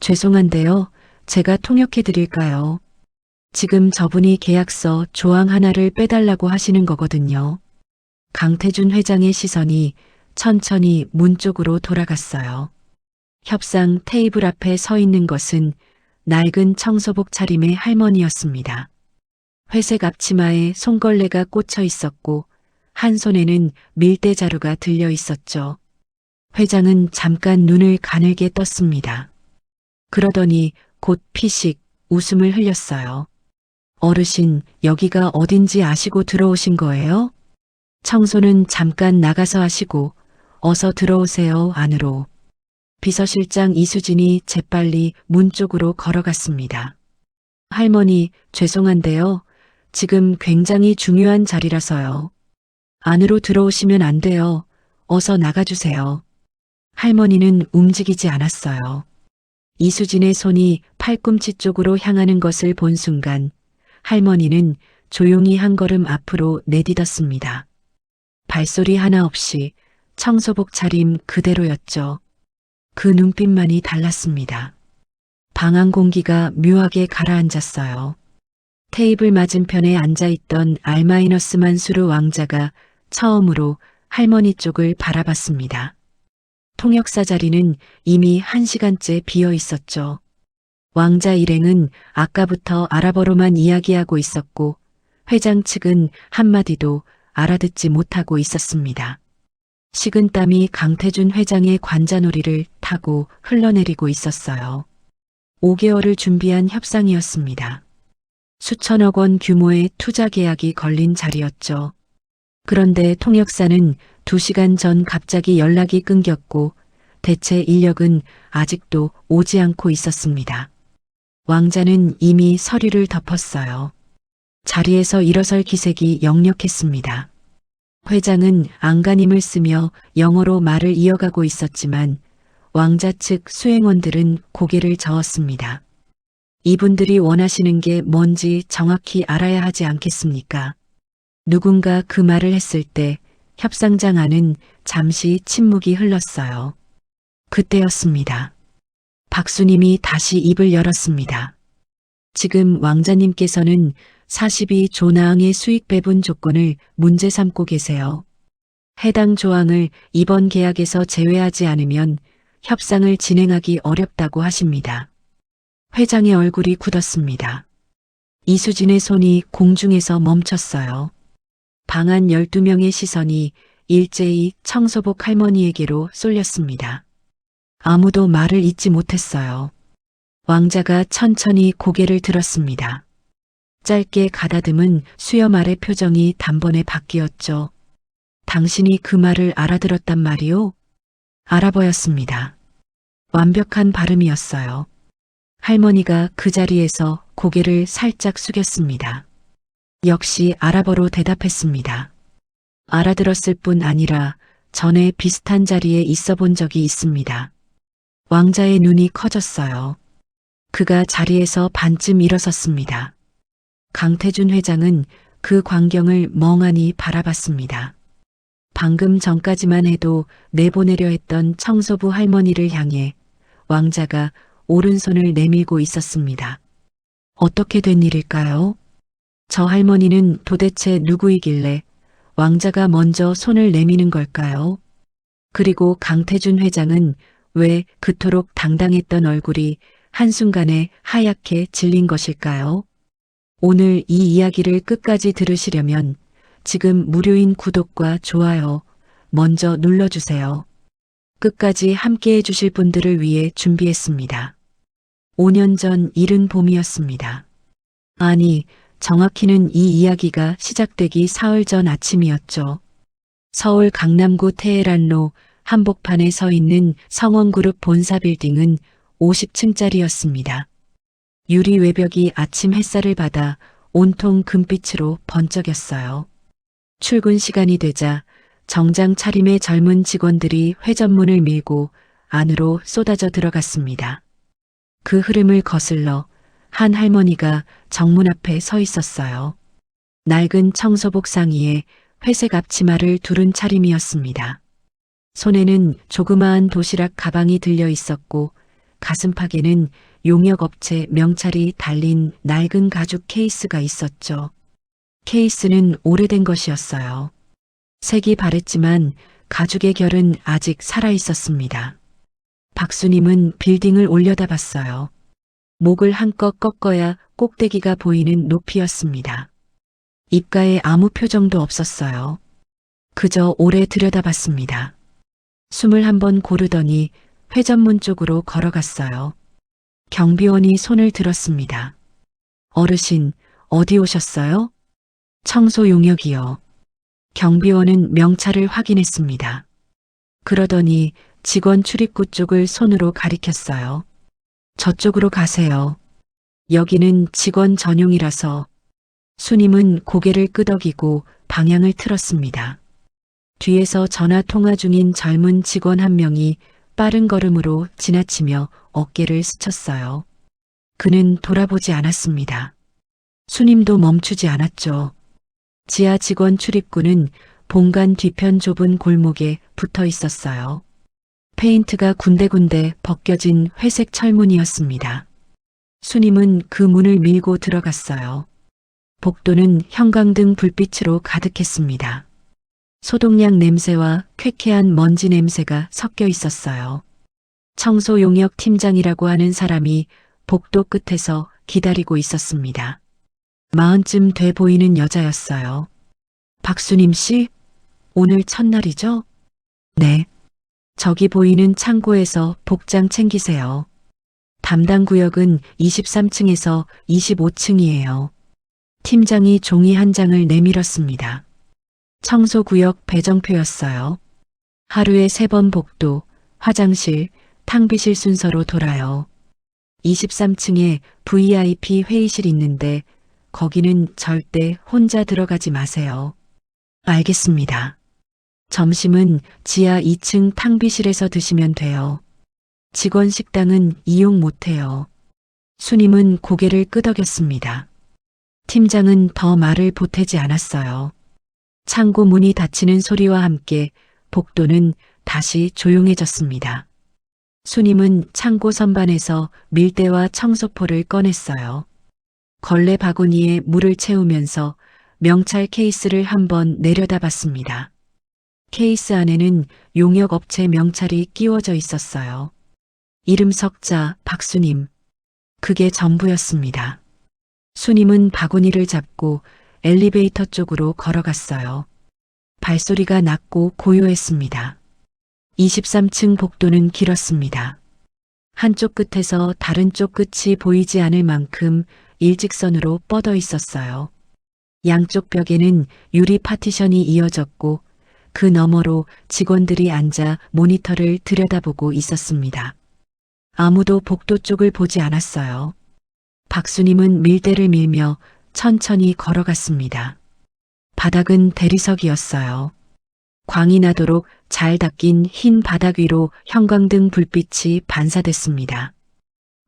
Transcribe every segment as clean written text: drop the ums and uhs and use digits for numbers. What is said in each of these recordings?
죄송한데요. 제가 통역해 드릴까요? 지금 저분이 계약서 조항 하나를 빼달라고 하시는 거거든요. 강태준 회장의 시선이 천천히 문 쪽으로 돌아갔어요. 협상 테이블 앞에 서 있는 것은 낡은 청소복 차림의 할머니였습니다. 회색 앞치마에 손걸레가 꽂혀 있었고 한 손에는 밀대 자루가 들려 있었죠. 회장은 잠깐 눈을 가늘게 떴습니다. 그러더니 곧 피식 웃음을 흘렸어요. 어르신, 여기가 어딘지 아시고 들어오신 거예요? 청소는 잠깐 나가서 하시고 어서 들어오세요, 안으로. 비서실장 이수진이 재빨리 문 쪽으로 걸어갔습니다. 할머니, 죄송한데요. 지금 굉장히 중요한 자리라서요. 안으로 들어오시면 안 돼요. 어서 나가주세요. 할머니는 움직이지 않았어요. 이수진의 손이 팔꿈치 쪽으로 향하는 것을 본 순간 할머니는 조용히 한 걸음 앞으로 내디뎠습니다. 발소리 하나 없이 청소복 차림 그대로였죠. 그 눈빛만이 달랐습니다. 방안 공기가 묘하게 가라앉았어요. 테이블 맞은편에 앉아있던 알마이너스만수르 왕자가 처음으로 할머니 쪽을 바라봤습니다. 통역사 자리는 이미 1시간째 비어 있었죠. 왕자 일행은 아까부터 아랍어로만 이야기하고 있었고 회장 측은 한마디도 알아듣지 못하고 있었습니다. 식은땀이 강태준 회장의 관자놀이를 타고 흘러내리고 있었어요. 5개월을 준비한 협상이었습니다. 수천억 원 규모의 투자 계약이 걸린 자리였죠. 그런데 통역사는 2시간 전 갑자기 연락이 끊겼고 대체 인력은 아직도 오지 않고 있었습니다. 왕자는 이미 서류를 덮었어요. 자리에서 일어설 기색이 역력했습니다. 회장은 안간힘을 쓰며 영어로 말을 이어가고 있었지만 왕자 측 수행원들은 고개를 저었습니다. 이분들이 원하시는 게 뭔지 정확히 알아야 하지 않겠습니까? 누군가 그 말을 했을 때 협상장 안은 잠시 침묵이 흘렀어요. 그때였습니다. 박수님이 다시 입을 열었습니다. 지금 왕자님께서는 42조나항의 수익 배분 조건을 문제 삼고 계세요. 해당 조항을 이번 계약에서 제외하지 않으면 협상을 진행하기 어렵다고 하십니다. 회장의 얼굴이 굳었습니다. 이수진의 손이 공중에서 멈췄어요. 방안 12명의 시선이 일제히 청소복 할머니에게로 쏠렸습니다. 아무도 말을 잇지 못했어요. 왕자가 천천히 고개를 들었습니다. 짧게 가다듬은 수염 아래 표정이 단번에 바뀌었죠. 당신이 그 말을 알아들었단 말이오? 아랍어였습니다. 완벽한 발음이었어요. 할머니가 그 자리에서 고개를 살짝 숙였습니다. 역시 아랍어로 대답했습니다. 알아들었을 뿐 아니라 전에 비슷한 자리에 있어 본 적이 있습니다. 왕자의 눈이 커졌어요. 그가 자리에서 반쯤 일어섰습니다. 강태준 회장은 그 광경을 멍하니 바라봤습니다. 방금 전까지만 해도 내보내려 했던 청소부 할머니를 향해 왕자가 오른손을 내밀고 있었습니다. 어떻게 된 일일까요? 저 할머니는 도대체 누구이길래 왕자가 먼저 손을 내미는 걸까요? 그리고 강태준 회장은 왜 그토록 당당했던 얼굴이 한순간에 하얗게 질린 것일까요? 오늘 이 이야기를 끝까지 들으시려면 지금 무료인 구독과 좋아요 먼저 눌러주세요. 끝까지 함께 해주실 분들을 위해 준비했습니다. 5년 전 이른 봄이었습니다. 아니, 정확히는 이 이야기가 시작되기 사흘 전 아침이었죠. 서울 강남구 테헤란로 한복판에 서 있는 성원그룹 본사 빌딩은 50층짜리였습니다. 유리 외벽이 아침 햇살을 받아 온통 금빛으로 번쩍였어요. 출근 시간이 되자 정장 차림의 젊은 직원들이 회전문을 밀고 안으로 쏟아져 들어갔습니다. 그 흐름을 거슬러 한 할머니가 정문 앞에 서 있었어요. 낡은 청소복 상의에 회색 앞치마를 두른 차림이었습니다. 손에는 조그마한 도시락 가방이 들려 있었고 가슴팍에는 용역업체 명찰이 달린 낡은 가죽 케이스가 있었죠. 케이스는 오래된 것이었어요. 색이 바랬지만 가죽의 결은 아직 살아 있었습니다. 박수님은 빌딩을 올려다봤어요. 목을 한껏 꺾어야 꼭대기가 보이는 높이였습니다. 입가에 아무 표정도 없었어요. 그저 오래 들여다봤습니다. 숨을 한번 고르더니 회전문 쪽으로 걸어갔어요. 경비원이 손을 들었습니다. 어르신, 어디 오셨어요? 청소 용역이요. 경비원은 명찰을 확인했습니다. 그러더니 직원 출입구 쪽을 손으로 가리켰어요. 저쪽으로 가세요. 여기는 직원 전용이라서. 수님은 고개를 끄덕이고 방향을 틀었습니다. 뒤에서 전화 통화 중인 젊은 직원 한 명이 빠른 걸음으로 지나치며 어깨를 스쳤어요. 그는 돌아보지 않았습니다. 수님도 멈추지 않았죠. 지하 직원 출입구는 본관 뒤편 좁은 골목에 붙어 있었어요. 페인트가 군데군데 벗겨진 회색 철문이었습니다. 수님은 그 문을 밀고 들어갔어요. 복도는 형광등 불빛으로 가득했습니다. 소독약 냄새와 쾌쾌한 먼지 냄새가 섞여 있었어요. 청소 용역 팀장이라고 하는 사람이 복도 끝에서 기다리고 있었습니다. 40쯤 돼 보이는 여자였어요. 박수님 씨, 오늘 첫날이죠? 네. 저기 보이는 창고에서 복장 챙기세요. 담당 구역은 23층에서 25층이에요. 팀장이 종이 한 장을 내밀었습니다. 청소구역 배정표였어요. 하루에 3번 복도, 화장실, 탕비실 순서로 돌아요. 23층에 VIP 회의실 있는데 거기는 절대 혼자 들어가지 마세요. 알겠습니다. 점심은 지하 2층 탕비실에서 드시면 돼요. 직원 식당은 이용 못해요. 수님은 고개를 끄덕였습니다. 팀장은 더 말을 보태지 않았어요. 창고 문이 닫히는 소리와 함께 복도는 다시 조용해졌습니다. 수님은 창고 선반에서 밀대와 청소포를 꺼냈어요. 걸레 바구니에 물을 채우면서 명찰 케이스를 한번 내려다봤습니다. 케이스 안에는 용역업체 명찰이 끼워져 있었어요. 이름 석자 박수님. 그게 전부였습니다. 수님은 바구니를 잡고 엘리베이터 쪽으로 걸어갔어요. 발소리가 낮고 고요했습니다. 23층 복도는 길었습니다. 한쪽 끝에서 다른 쪽 끝이 보이지 않을 만큼 일직선으로 뻗어 있었어요. 양쪽 벽에는 유리 파티션이 이어졌고 그 너머로 직원들이 앉아 모니터를 들여다보고 있었습니다. 아무도 복도 쪽을 보지 않았어요. 박수님은 밀대를 밀며 천천히 걸어갔습니다. 바닥은 대리석이었어요. 광이 나도록 잘 닦인 흰 바닥 위로 형광등 불빛이 반사됐습니다.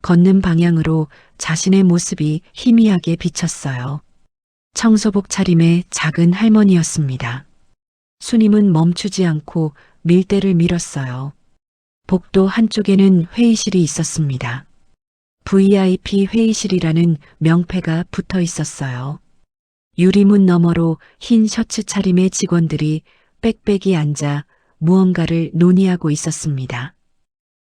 걷는 방향으로 자신의 모습이 희미하게 비쳤어요. 청소복 차림의 작은 할머니였습니다. 수님은 멈추지 않고 밀대를 밀었어요. 복도 한쪽에는 회의실이 있었습니다. VIP 회의실이라는 명패가 붙어 있었어요. 유리문 너머로 흰 셔츠 차림의 직원들이 빽빽이 앉아 무언가를 논의하고 있었습니다.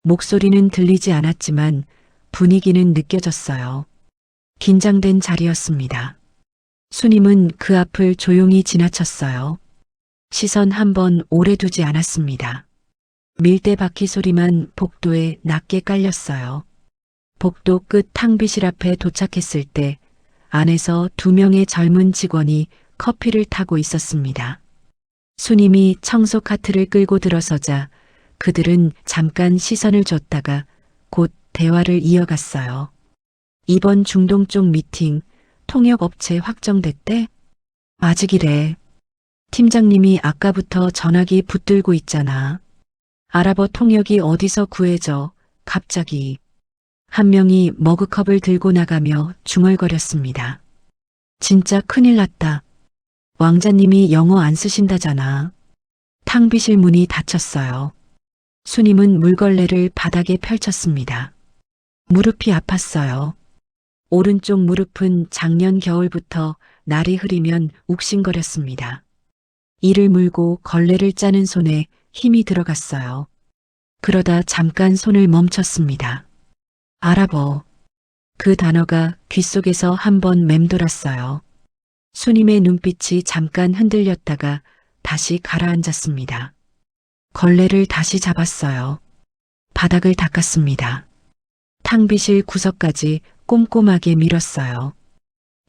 목소리는 들리지 않았지만 분위기는 느껴졌어요. 긴장된 자리였습니다. 수님은 그 앞을 조용히 지나쳤어요. 시선 한번 오래 두지 않았습니다. 밀대 바퀴 소리만 복도에 낮게 깔렸어요. 복도 끝 탕비실 앞에 도착했을 때 안에서 2명의 젊은 직원이 커피를 타고 있었습니다. 수님이 청소 카트를 끌고 들어서자 그들은 잠깐 시선을 줬다가 곧 대화를 이어갔어요. 이번 중동 쪽 미팅 통역업체 확정됐대? 아직이래. 팀장님이 아까부터 전화기 붙들고 있잖아. 아랍어 통역이 어디서 구해져 갑자기. 한 명이 머그컵을 들고 나가며 중얼거렸습니다. 진짜 큰일 났다. 왕자님이 영어 안 쓰신다잖아. 탕비실 문이 닫혔어요. 수님은 물걸레를 바닥에 펼쳤습니다. 무릎이 아팠어요. 오른쪽 무릎은 작년 겨울부터 날이 흐리면 욱신거렸습니다. 이를 물고 걸레를 짜는 손에 힘이 들어갔어요. 그러다 잠깐 손을 멈췄습니다. 알아보. 그 단어가 귓속에서 한번 맴돌았어요. 수님의 눈빛이 잠깐 흔들렸다가 다시 가라앉았습니다. 걸레를 다시 잡았어요. 바닥을 닦았습니다. 탕비실 구석까지 꼼꼼하게 밀었어요.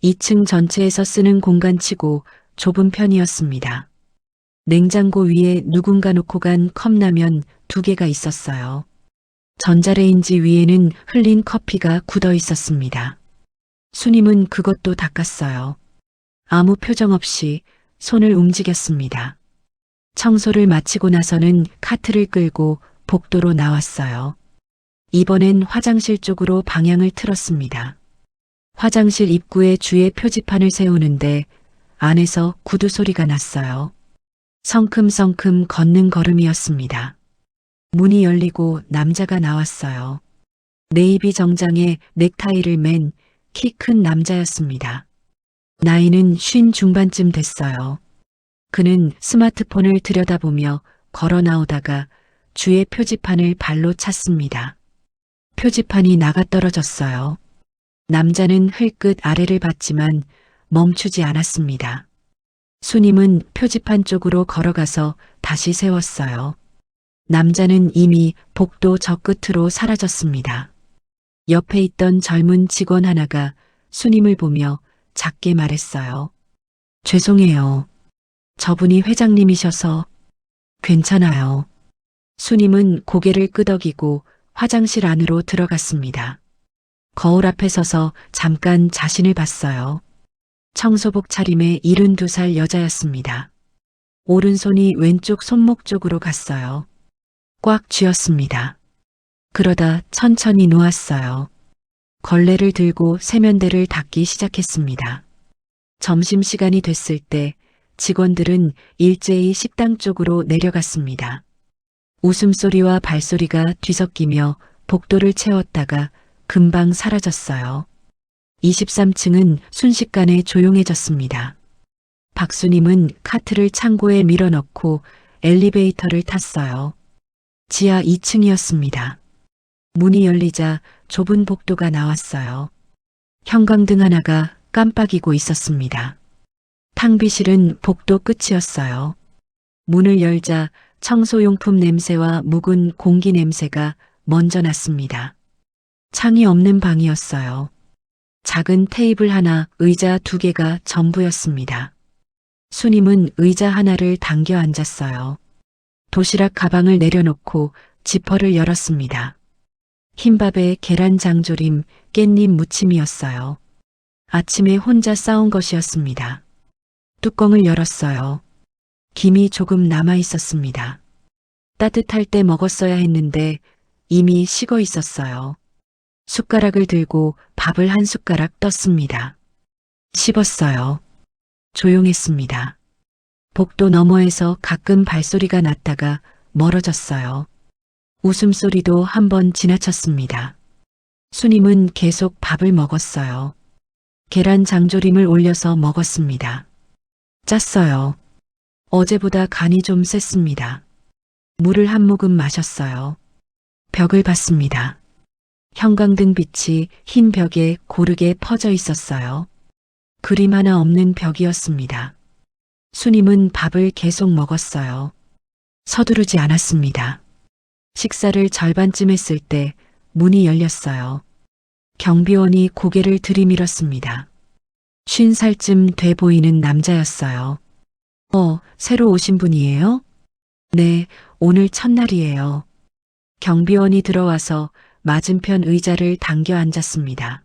2층 전체에서 쓰는 공간치고 좁은 편이었습니다. 냉장고 위에 누군가 놓고 간 컵라면 2개가 있었어요. 전자레인지 위에는 흘린 커피가 굳어 있었습니다. 수님은 그것도 닦았어요. 아무 표정 없이 손을 움직였습니다. 청소를 마치고 나서는 카트를 끌고 복도로 나왔어요. 이번엔 화장실 쪽으로 방향을 틀었습니다. 화장실 입구에 주의 표지판을 세우는데 안에서 구두 소리가 났어요. 성큼성큼 걷는 걸음이었습니다. 문이 열리고 남자가 나왔어요. 네이비 정장에 넥타이를 맨 키 큰 남자였습니다. 나이는 50 중반쯤 됐어요. 그는 스마트폰을 들여다보며 걸어 나오다가 주의 표지판을 발로 찼습니다. 표지판이 나가떨어졌어요. 남자는 흘끗 아래를 봤지만 멈추지 않았습니다. 수님은 표지판 쪽으로 걸어가서 다시 세웠어요. 남자는 이미 복도 저 끝으로 사라졌습니다. 옆에 있던 젊은 직원 하나가 수님을 보며 작게 말했어요. 죄송해요. 저분이 회장님이셔서. 괜찮아요. 수님은 고개를 끄덕이고 화장실 안으로 들어갔습니다. 거울 앞에 서서 잠깐 자신을 봤어요. 청소복 차림의 72살 여자였습니다. 오른손이 왼쪽 손목 쪽으로 갔어요. 꽉 쥐었습니다. 그러다 천천히 놓았어요. 걸레를 들고 세면대를 닦기 시작했습니다. 점심시간이 됐을 때 직원들은 일제히 식당 쪽으로 내려갔습니다. 웃음소리와 발소리가 뒤섞이며 복도를 채웠다가 금방 사라졌어요. 23층은 순식간에 조용해졌습니다. 박수님은 카트를 창고에 밀어넣고 엘리베이터를 탔어요. 지하 2층이었습니다. 문이 열리자 좁은 복도가 나왔어요. 형광등 하나가 깜빡이고 있었습니다. 탕비실은 복도 끝이었어요. 문을 열자 청소용품 냄새와 묵은 공기 냄새가 먼저 났습니다. 창이 없는 방이었어요. 작은 테이블 하나, 의자 2개가 전부였습니다. 수님은 의자 하나를 당겨 앉았어요. 도시락 가방을 내려놓고 지퍼를 열었습니다. 흰밥에 계란 장조림, 깻잎 무침이었어요. 아침에 혼자 싸운 것이었습니다. 뚜껑을 열었어요. 김이 조금 남아 있었습니다. 따뜻할 때 먹었어야 했는데 이미 식어 있었어요. 숟가락을 들고 밥을 한 숟가락 떴습니다. 씹었어요. 조용했습니다. 복도 너머에서 가끔 발소리가 났다가 멀어졌어요. 웃음소리도 한번 지나쳤습니다. 수님은 계속 밥을 먹었어요. 계란 장조림을 올려서 먹었습니다. 짰어요. 어제보다 간이 좀 셌습니다. 물을 한 모금 마셨어요. 벽을 봤습니다. 형광등 빛이 흰 벽에 고르게 퍼져 있었어요. 그림 하나 없는 벽이었습니다. 수님은 밥을 계속 먹었어요. 서두르지 않았습니다. 식사를 절반쯤 했을 때 문이 열렸어요. 경비원이 고개를 들이밀었습니다. 50살쯤 돼 보이는 남자였어요. 새로 오신 분이에요? 네, 오늘 첫날이에요. 경비원이 들어와서 맞은편 의자를 당겨 앉았습니다.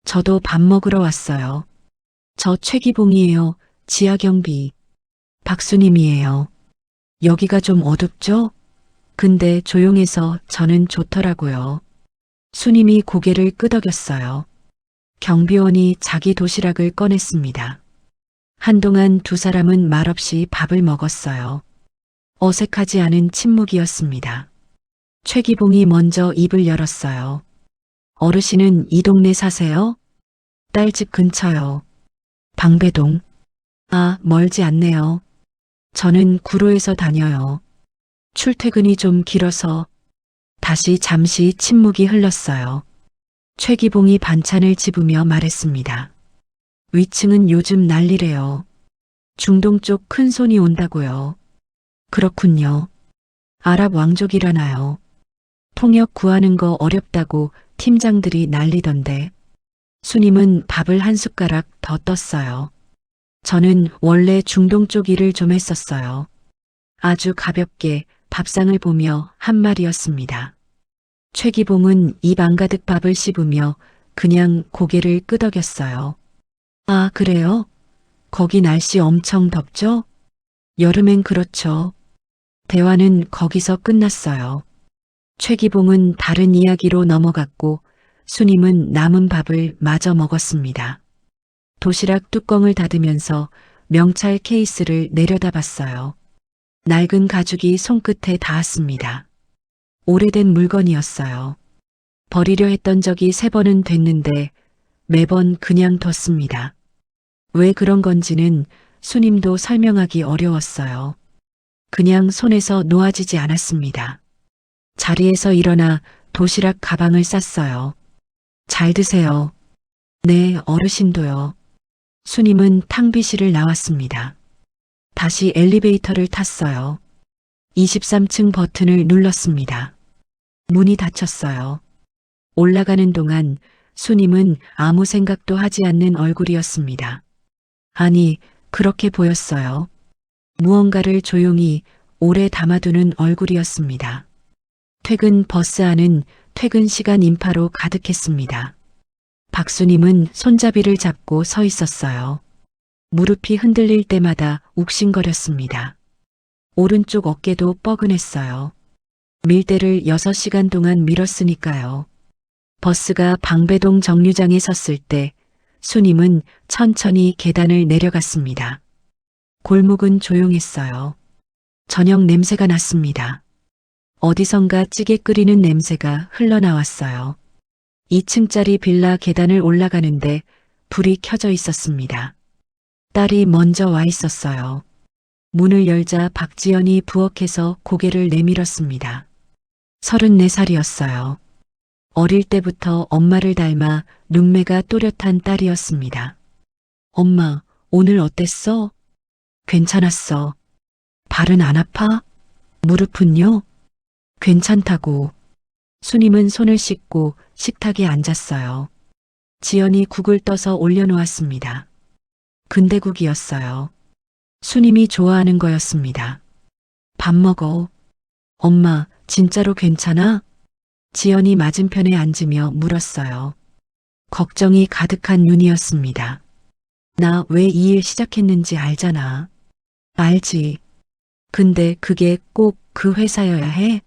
저도 밥 먹으러 왔어요. 저 최기봉이에요. 지하경비. 박수님이에요. 여기가 좀 어둡죠? 근데 조용해서 저는 좋더라고요. 수님이 고개를 끄덕였어요. 경비원이 자기 도시락을 꺼냈습니다. 한동안 두 사람은 말없이 밥을 먹었어요. 어색하지 않은 침묵이었습니다. 최기봉이 먼저 입을 열었어요. 어르신은 이 동네 사세요? 딸 집 근처요. 방배동. 아, 멀지 않네요. 저는 구로에서 다녀요. 출퇴근이 좀 길어서. 다시 잠시 침묵이 흘렀어요. 최기봉이 반찬을 집으며 말했습니다. 위층은 요즘 난리래요. 중동 쪽 큰 손이 온다고요. 그렇군요. 아랍 왕족이라나요. 통역 구하는 거 어렵다고 팀장들이 난리던데. 수님은 밥을 한 숟가락 더 떴어요. 저는 원래 중동 쪽 일을 좀 했었어요. 아주 가볍게 밥상을 보며 한 말이었습니다. 최기봉은 입 안 가득 밥을 씹으며 그냥 고개를 끄덕였어요. 아, 그래요? 거기 날씨 엄청 덥죠? 여름엔 그렇죠. 대화는 거기서 끝났어요. 최기봉은 다른 이야기로 넘어갔고 수님은 남은 밥을 마저 먹었습니다. 도시락 뚜껑을 닫으면서 명찰 케이스를 내려다봤어요. 낡은 가죽이 손끝에 닿았습니다. 오래된 물건이었어요. 버리려 했던 적이 3번은 됐는데 매번 그냥 뒀습니다. 왜 그런 건지는 수님도 설명하기 어려웠어요. 그냥 손에서 놓아지지 않았습니다. 자리에서 일어나 도시락 가방을 쌌어요. 잘 드세요. 네, 어르신도요. 수님은 탕비실을 나왔습니다. 다시 엘리베이터를 탔어요. 23층 버튼을 눌렀습니다. 문이 닫혔어요. 올라가는 동안 수님은 아무 생각도 하지 않는 얼굴이었습니다. 아니, 그렇게 보였어요. 무언가를 조용히 오래 담아두는 얼굴이었습니다. 퇴근 버스 안은 퇴근 시간 인파로 가득했습니다. 박수님은 손잡이를 잡고 서 있었어요. 무릎이 흔들릴 때마다 욱신거렸습니다. 오른쪽 어깨도 뻐근했어요. 밀대를 6시간 동안 밀었으니까요. 버스가 방배동 정류장에 섰을 때 수님은 천천히 계단을 내려갔습니다. 골목은 조용했어요. 저녁 냄새가 났습니다. 어디선가 찌개 끓이는 냄새가 흘러나왔어요. 2층짜리 빌라 계단을 올라가는데 불이 켜져 있었습니다. 딸이 먼저 와 있었어요. 문을 열자 박지연이 부엌에서 고개를 내밀었습니다. 34살이었어요. 어릴 때부터 엄마를 닮아 눈매가 또렷한 딸이었습니다. 엄마, 오늘 어땠어? 괜찮았어. 발은 안 아파? 무릎은요? 괜찮다고. 수님은 손을 씻고 식탁에 앉았어요. 지연이 국을 떠서 올려놓았습니다. 근대국이었어요. 수님이 좋아하는 거였습니다. 밥 먹어. 엄마, 진짜로 괜찮아? 지연이 맞은편에 앉으며 물었어요. 걱정이 가득한 눈이었습니다. 나 왜 이 일 시작했는지 알잖아. 알지. 근데 그게 꼭 그 회사여야 해?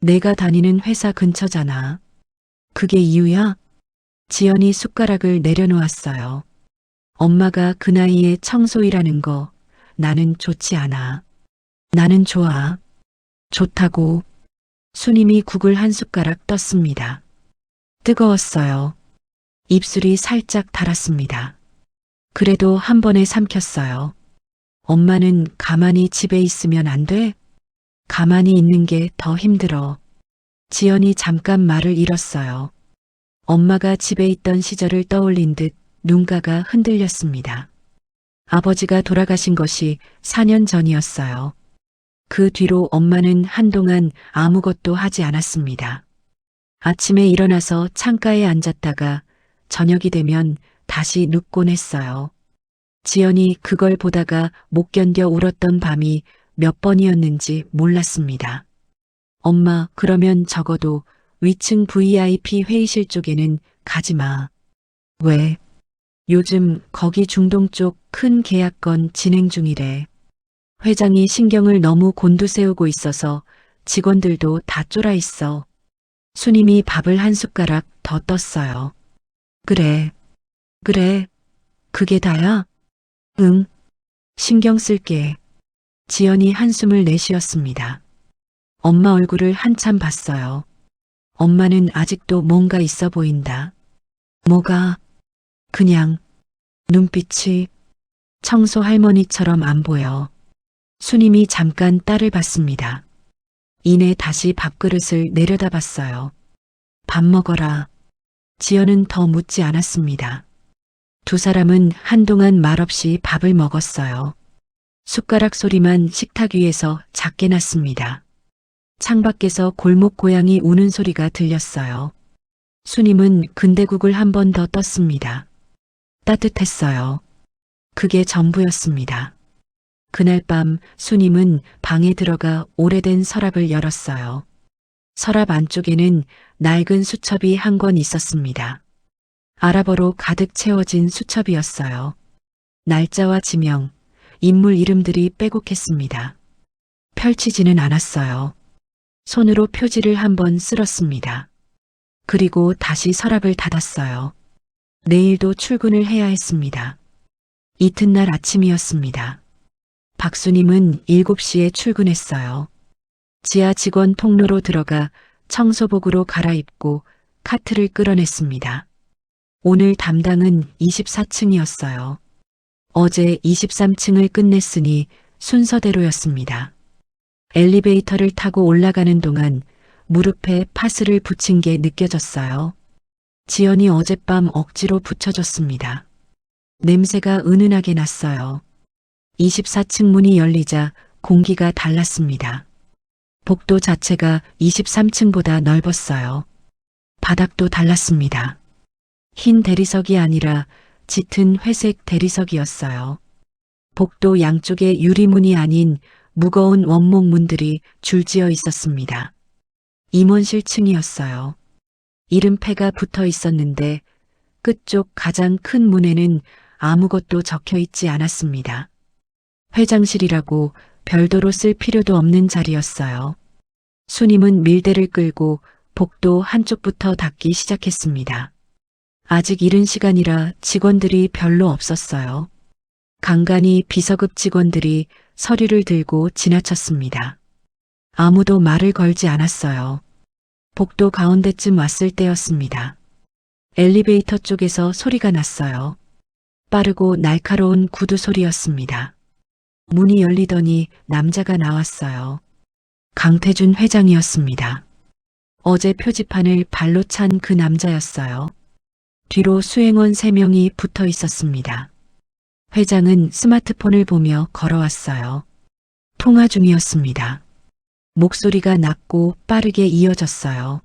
내가 다니는 회사 근처잖아. 그게 이유야? 지연이 숟가락을 내려놓았어요. 엄마가 그 나이에 청소일하는 거 나는 좋지 않아. 나는 좋아. 좋다고. 수님이 국을 한 숟가락 떴습니다. 뜨거웠어요. 입술이 살짝 달았습니다. 그래도 한 번에 삼켰어요. 엄마는 가만히 집에 있으면 안 돼? 가만히 있는 게 더 힘들어. 지연이 잠깐 말을 잃었어요. 엄마가 집에 있던 시절을 떠올린 듯 눈가가 흔들렸습니다. 아버지가 돌아가신 것이 4년 전이었어요. 그 뒤로 엄마는 한동안 아무것도 하지 않았습니다. 아침에 일어나서 창가에 앉았다가 저녁이 되면 다시 눕곤 했어요. 지연이 그걸 보다가 못 견뎌 울었던 밤이 몇 번이었는지 몰랐습니다. 엄마, 그러면 적어도 위층 VIP 회의실 쪽에는 가지 마. 왜? 요즘 거기 중동 쪽 큰 계약건 진행 중이래. 회장이 신경을 너무 곤두세우고 있어서 직원들도 다 쫄아 있어. 수님이 밥을 한 숟가락 더 떴어요. 그래. 그래. 그게 다야? 응. 신경 쓸게. 지연이 한숨을 내쉬었습니다. 엄마 얼굴을 한참 봤어요. 엄마는 아직도 뭔가 있어 보인다. 뭐가? 그냥 눈빛이 청소 할머니처럼 안 보여. 수님이 잠깐 딸을 봤습니다. 이내 다시 밥그릇을 내려다봤어요. 밥 먹어라. 지연은 더 묻지 않았습니다. 두 사람은 한동안 말없이 밥을 먹었어요. 숟가락 소리만 식탁 위에서 작게 났습니다. 창밖에서 골목 고양이 우는 소리가 들렸어요. 수님은 군대국을 한 번 더 떴습니다. 따뜻했어요. 그게 전부였습니다. 그날 밤 수님은 방에 들어가 오래된 서랍을 열었어요. 서랍 안쪽에는 낡은 수첩이 한 권 있었습니다. 아랍어로 가득 채워진 수첩이었어요. 날짜와 지명, 인물 이름들이 빼곡했습니다. 펼치지는 않았어요. 손으로 표지를 한번 쓸었습니다. 그리고 다시 서랍을 닫았어요. 내일도 출근을 해야 했습니다. 이튿날 아침이었습니다. 박수님은 7시에 출근했어요. 지하 직원 통로로 들어가 청소복으로 갈아입고 카트를 끌어냈습니다. 오늘 담당은 24층이었어요. 어제 23층을 끝냈으니 순서대로였습니다. 엘리베이터를 타고 올라가는 동안 무릎에 파스를 붙인 게 느껴졌어요. 지연이 어젯밤 억지로 붙여줬습니다. 냄새가 은은하게 났어요. 24층 문이 열리자 공기가 달랐습니다. 복도 자체가 23층보다 넓었어요. 바닥도 달랐습니다. 흰 대리석이 아니라 짙은 회색 대리석이었어요. 복도 양쪽에 유리문이 아닌 무거운 원목 문들이 줄지어 있었습니다. 임원실 층이었어요. 이름패가 붙어 있었는데 끝쪽 가장 큰 문에는 아무것도 적혀 있지 않았습니다. 회장실이라고 별도로 쓸 필요도 없는 자리였어요. 수님은 밀대를 끌고 복도 한쪽부터 닦기 시작했습니다. 아직 이른 시간이라 직원들이 별로 없었어요. 간간히 비서급 직원들이 서류를 들고 지나쳤습니다. 아무도 말을 걸지 않았어요. 복도 가운데쯤 왔을 때였습니다. 엘리베이터 쪽에서 소리가 났어요. 빠르고 날카로운 구두 소리였습니다. 문이 열리더니 남자가 나왔어요. 강태준 회장이었습니다. 어제 표지판을 발로 찬 그 남자였어요. 뒤로 수행원 3명이 붙어 있었습니다. 회장은 스마트폰을 보며 걸어왔어요. 통화 중이었습니다. 목소리가 낮고 빠르게 이어졌어요.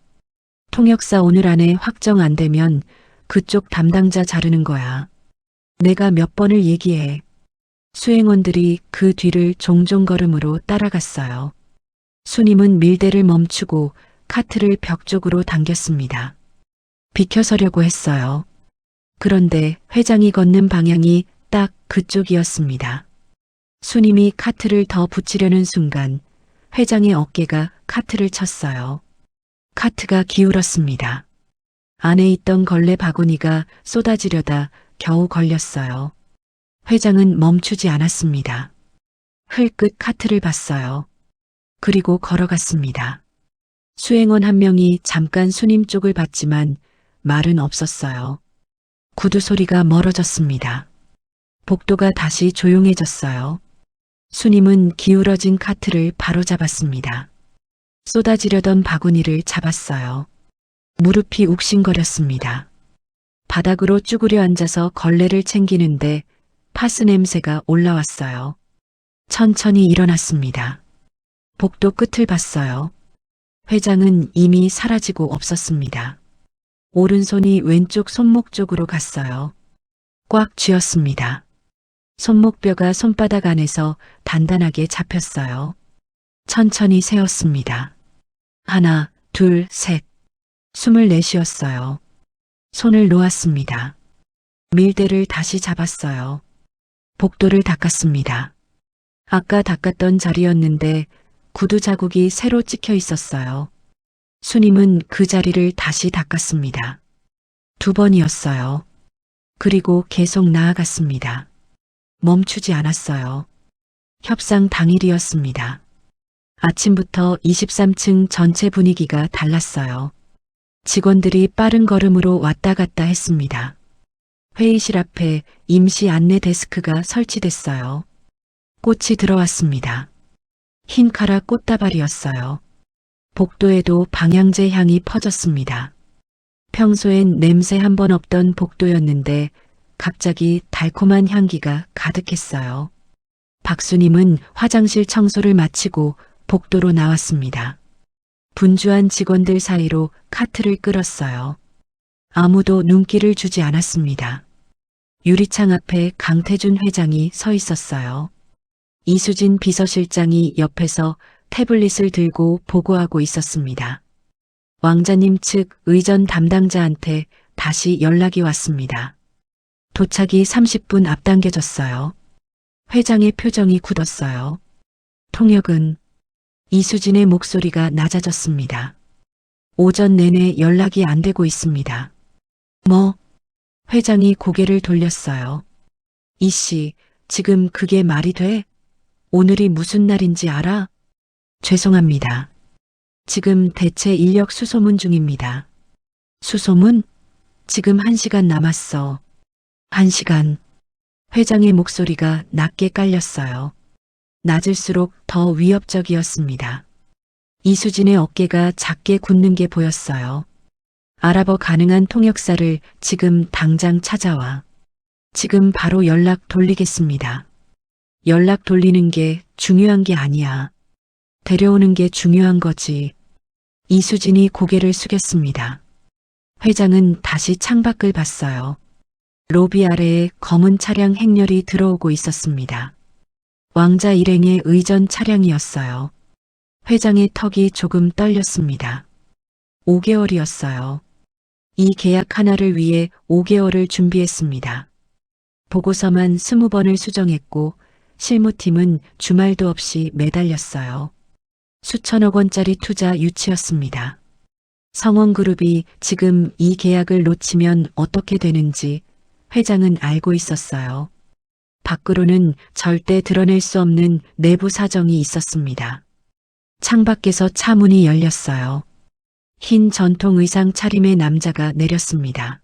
통역사 오늘 안에 확정 안 되면 그쪽 담당자 자르는 거야. 내가 몇 번을 얘기해. 수행원들이 그 뒤를 종종 걸음으로 따라갔어요. 수님은 밀대를 멈추고 카트를 벽 쪽으로 당겼습니다. 비켜서려고 했어요. 그런데 회장이 걷는 방향이 딱 그쪽이었습니다. 수님이 카트를 더 붙이려는 순간 회장의 어깨가 카트를 쳤어요. 카트가 기울었습니다. 안에 있던 걸레 바구니가 쏟아지려다 겨우 걸렸어요. 회장은 멈추지 않았습니다. 흘끗 카트를 봤어요. 그리고 걸어갔습니다. 수행원 한 명이 잠깐 수님 쪽을 봤지만 말은 없었어요. 구두 소리가 멀어졌습니다. 복도가 다시 조용해졌어요. 수님은 기울어진 카트를 바로잡았습니다. 쏟아지려던 바구니를 잡았어요. 무릎이 욱신거렸습니다. 바닥으로 쭈그려 앉아서 걸레를 챙기는데 파스 냄새가 올라왔어요. 천천히 일어났습니다. 복도 끝을 봤어요. 회장은 이미 사라지고 없었습니다. 오른손이 왼쪽 손목 쪽으로 갔어요. 꽉 쥐었습니다. 손목뼈가 손바닥 안에서 단단하게 잡혔어요. 천천히 세었습니다. 하나, 둘, 셋. 숨을 내쉬었어요. 손을 놓았습니다. 밀대를 다시 잡았어요. 복도를 닦았습니다. 아까 닦았던 자리였는데 구두 자국이 새로 찍혀 있었어요. 수님은 그 자리를 다시 닦았습니다. 2번이었어요. 그리고 계속 나아갔습니다. 멈추지 않았어요. 협상 당일이었습니다. 아침부터 23층 전체 분위기가 달랐어요. 직원들이 빠른 걸음으로 왔다 갔다 했습니다. 회의실 앞에 임시 안내 데스크가 설치됐어요. 꽃이 들어왔습니다. 흰 카라 꽃다발이었어요. 복도에도 방향제 향이 퍼졌습니다. 평소엔 냄새 한 번 없던 복도였는데 갑자기 달콤한 향기가 가득했어요. 박수님은 화장실 청소를 마치고 복도로 나왔습니다. 분주한 직원들 사이로 카트를 끌었어요. 아무도 눈길을 주지 않았습니다. 유리창 앞에 강태준 회장이 서 있었어요. 이수진 비서실장이 옆에서 태블릿을 들고 보고하고 있었습니다. 왕자님 측 의전 담당자한테 다시 연락이 왔습니다. 도착이 30분 앞당겨졌어요. 회장의 표정이 굳었어요. 통역은 이수진의 목소리가 낮아졌습니다. 오전 내내 연락이 안 되고 있습니다. 뭐? 회장이 고개를 돌렸어요. 이씨, 지금 그게 말이 돼? 오늘이 무슨 날인지 알아? 죄송합니다. 지금 대체 인력 수소문 중입니다. 수소문? 지금 1시간 남았어. 1시간. 회장의 목소리가 낮게 깔렸어요. 낮을수록 더 위협적이었습니다. 이수진의 어깨가 작게 굳는 게 보였어요. 아랍어 가능한 통역사를 지금 당장 찾아와. 지금 바로 연락 돌리겠습니다. 연락 돌리는 게 중요한 게 아니야. 데려오는 게 중요한 거지. 이수진이 고개를 숙였습니다. 회장은 다시 창밖을 봤어요. 로비 아래에 검은 차량 행렬이 들어오고 있었습니다. 왕자 일행의 의전 차량이었어요. 회장의 턱이 조금 떨렸습니다. 5개월이었어요. 이 계약 하나를 위해 5개월을 준비했습니다. 보고서만 20번을 수정했고 실무팀은 주말도 없이 매달렸어요. 수천억 원짜리 투자 유치였습니다. 성원그룹이 지금 이 계약을 놓치면 어떻게 되는지 회장은 알고 있었어요. 밖으로는 절대 드러낼 수 없는 내부 사정이 있었습니다. 창밖에서 차 문이 열렸어요. 흰 전통 의상 차림의 남자가 내렸습니다.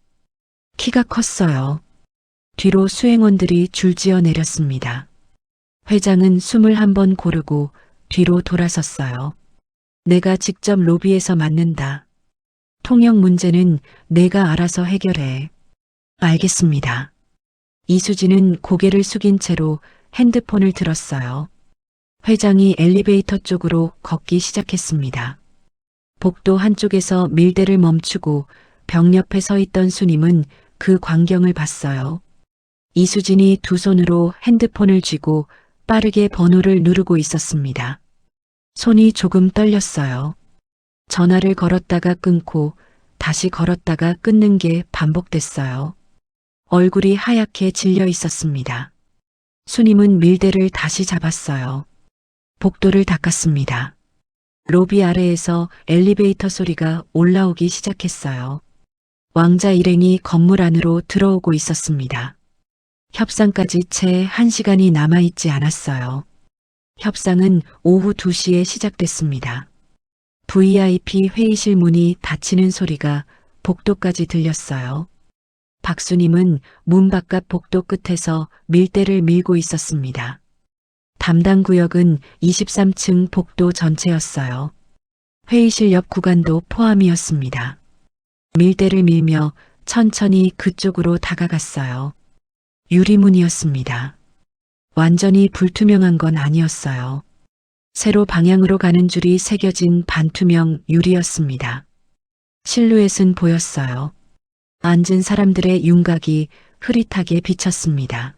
키가 컸어요. 뒤로 수행원들이 줄지어 내렸습니다. 회장은 숨을 한번 고르고 뒤로 돌아섰어요. 내가 직접 로비에서 맡는다. 통역 문제는 내가 알아서 해결해. 알겠습니다. 이수진은 고개를 숙인 채로 핸드폰을 들었어요. 회장이 엘리베이터 쪽으로 걷기 시작했습니다. 복도 한쪽에서 밀대를 멈추고 벽 옆에 서 있던 수님은 그 광경을 봤어요. 이수진이 두 손으로 핸드폰을 쥐고 빠르게 번호를 누르고 있었습니다. 손이 조금 떨렸어요. 전화를 걸었다가 끊고 다시 걸었다가 끊는 게 반복됐어요. 얼굴이 하얗게 질려 있었습니다. 수님은 밀대를 다시 잡았어요. 복도를 닦았습니다. 로비 아래에서 엘리베이터 소리가 올라오기 시작했어요. 왕자 일행이 건물 안으로 들어오고 있었습니다. 협상까지 채 1시간이 남아있지 않았어요. 협상은 오후 2시에 시작됐습니다. VIP 회의실 문이 닫히는 소리가 복도까지 들렸어요. 박수님은 문 바깥 복도 끝에서 밀대를 밀고 있었습니다. 담당 구역은 23층 복도 전체였어요. 회의실 옆 구간도 포함이었습니다. 밀대를 밀며 천천히 그쪽으로 다가갔어요. 유리문이었습니다. 완전히 불투명한 건 아니었어요. 세로 방향으로 가는 줄이 새겨진 반투명 유리였습니다. 실루엣은 보였어요. 앉은 사람들의 윤곽이 흐릿하게 비쳤습니다.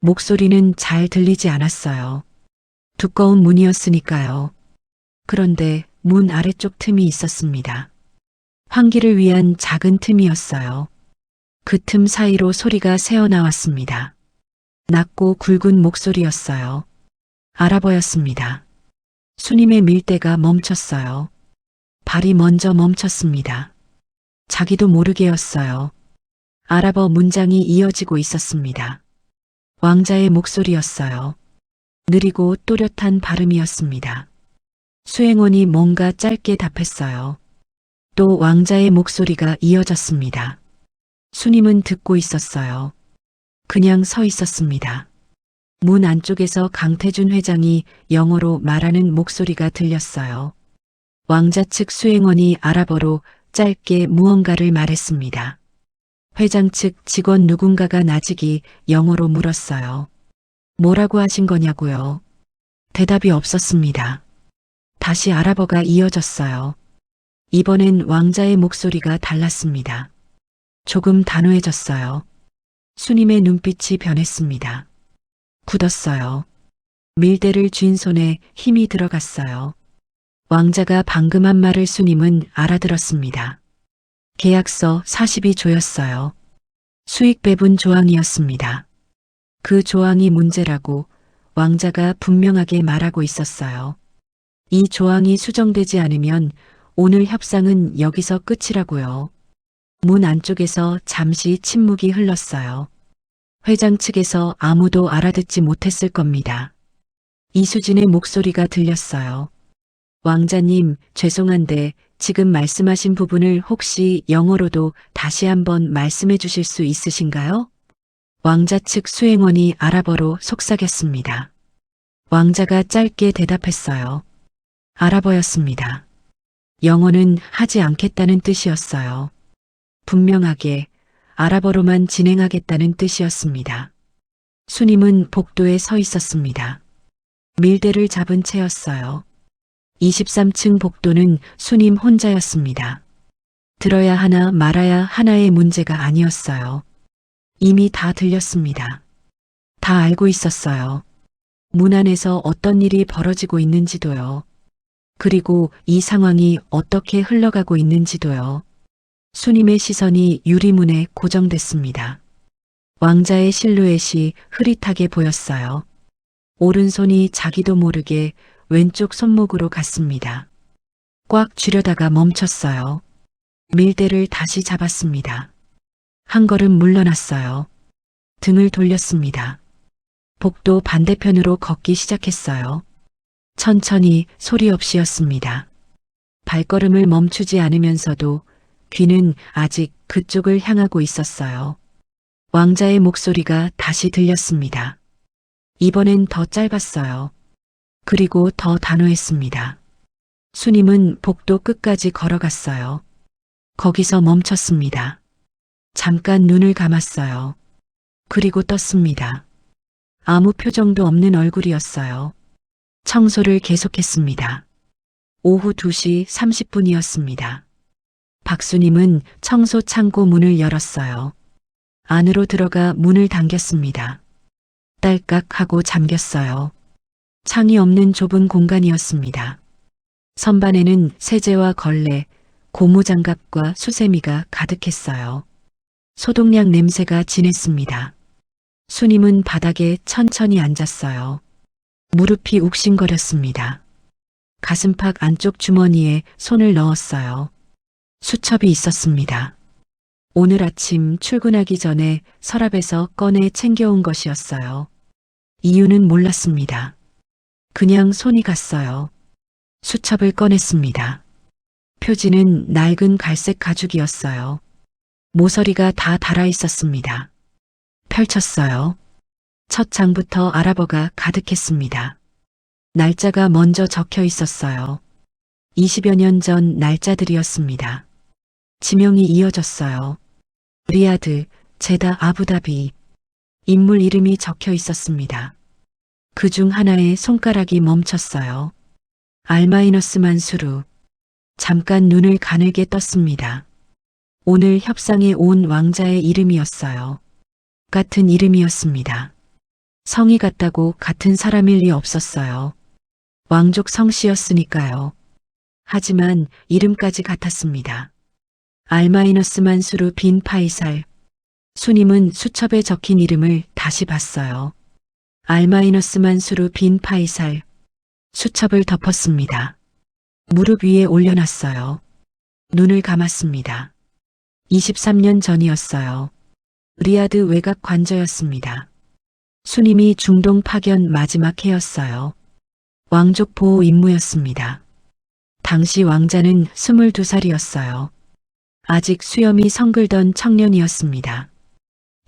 목소리는 잘 들리지 않았어요. 두꺼운 문이었으니까요. 그런데 문 아래쪽 틈이 있었습니다. 환기를 위한 작은 틈이었어요. 그 틈 사이로 소리가 새어나왔습니다. 낮고 굵은 목소리였어요. 아랍어였습니다. 수님의 밀대가 멈췄어요. 발이 먼저 멈췄습니다. 자기도 모르게였어요. 아랍어 문장이 이어지고 있었습니다. 왕자의 목소리였어요. 느리고 또렷한 발음이었습니다. 수행원이 뭔가 짧게 답했어요. 또 왕자의 목소리가 이어졌습니다. 수님은 듣고 있었어요. 그냥 서 있었습니다. 문 안쪽에서 강태준 회장이 영어로 말하는 목소리가 들렸어요. 왕자 측 수행원이 아랍어로 짧게 무언가를 말했습니다. 회장 측 직원 누군가가 나직이 영어로 물었어요. 뭐라고 하신 거냐고요? 대답이 없었습니다. 다시 아랍어가 이어졌어요. 이번엔 왕자의 목소리가 달랐습니다. 조금 단호해졌어요. 수님의 눈빛이 변했습니다. 굳었어요. 밀대를 쥔 손에 힘이 들어갔어요. 왕자가 방금 한 말을 수님은 알아들었습니다. 계약서 42조였어요. 수익 배분 조항이었습니다. 그 조항이 문제라고 왕자가 분명하게 말하고 있었어요. 이 조항이 수정되지 않으면 오늘 협상은 여기서 끝이라고요. 문 안쪽에서 잠시 침묵이 흘렀어요. 회장 측에서 아무도 알아듣지 못했을 겁니다. 이수진의 목소리가 들렸어요. 왕자님, 죄송한데 지금 말씀하신 부분을 혹시 영어로도 다시 한번 말씀해 주실 수 있으신가요? 왕자 측 수행원이 아랍어로 속삭였습니다. 왕자가 짧게 대답했어요. 아랍어였습니다. 영어는 하지 않겠다는 뜻이었어요. 분명하게 아랍어로만 진행하겠다는 뜻이었습니다. 수님은 복도에 서 있었습니다. 밀대를 잡은 채였어요. 23층 복도는 수님 혼자였습니다. 들어야 하나 말아야 하나의 문제가 아니었어요. 이미 다 들렸습니다. 다 알고 있었어요. 문 안에서 어떤 일이 벌어지고 있는지도요. 그리고 이 상황이 어떻게 흘러가고 있는지도요. 수님의 시선이 유리문에 고정됐습니다. 왕자의 실루엣이 흐릿하게 보였어요. 오른손이 자기도 모르게 왼쪽 손목으로 갔습니다. 꽉 쥐려다가 멈췄어요. 밀대를 다시 잡았습니다. 한 걸음 물러났어요. 등을 돌렸습니다. 복도 반대편으로 걷기 시작했어요. 천천히 소리 없이였습니다. 발걸음을 멈추지 않으면서도 귀는 아직 그쪽을 향하고 있었어요. 왕자의 목소리가 다시 들렸습니다. 이번엔 더 짧았어요. 그리고 더 단호했습니다. 수님은 복도 끝까지 걸어갔어요. 거기서 멈췄습니다. 잠깐 눈을 감았어요. 그리고 떴습니다. 아무 표정도 없는 얼굴이었어요. 청소를 계속했습니다. 오후 2시 30분이었습니다. 박수님은 청소 창고 문을 열었어요. 안으로 들어가 문을 당겼습니다. 딸깍 하고 잠겼어요. 창이 없는 좁은 공간이었습니다. 선반에는 세제와 걸레, 고무장갑과 수세미가 가득했어요. 소독약 냄새가 진했습니다. 수님은 바닥에 천천히 앉았어요. 무릎이 욱신거렸습니다. 가슴팍 안쪽 주머니에 손을 넣었어요. 수첩이 있었습니다. 오늘 아침 출근하기 전에 서랍에서 꺼내 챙겨온 것이었어요. 이유는 몰랐습니다. 그냥 손이 갔어요. 수첩을 꺼냈습니다. 표지는 낡은 갈색 가죽이었어요. 모서리가 다 달아 있었습니다. 펼쳤어요. 첫 장부터 아랍어가 가득했습니다. 날짜가 먼저 적혀 있었어요. 20여 년 전 날짜들이었습니다. 지명이 이어졌어요. 리야드, 제다, 아부다비. 인물 이름이 적혀 있었습니다. 그중 하나에 손가락이 멈췄어요. 알마이너스 만수르. 잠깐 눈을 가늘게 떴습니다. 오늘 협상에 온 왕자의 이름이었어요. 같은 이름이었습니다. 성이 같다고 같은 사람일 리 없었어요. 왕족 성씨였으니까요. 하지만 이름까지 같았습니다. 알마이너스 만수르 빈 파이살. 수님은 수첩에 적힌 이름을 다시 봤어요. 알마이너스 만수르 빈 파이살. 수첩을 덮었습니다. 무릎 위에 올려놨어요. 눈을 감았습니다. 23년 전이었어요. 리야드 외곽 관저였습니다. 수님이 중동 파견 마지막 해였어요. 왕족 보호 임무였습니다. 당시 왕자는 22살이었어요. 아직 수염이 성글던 청년이었습니다.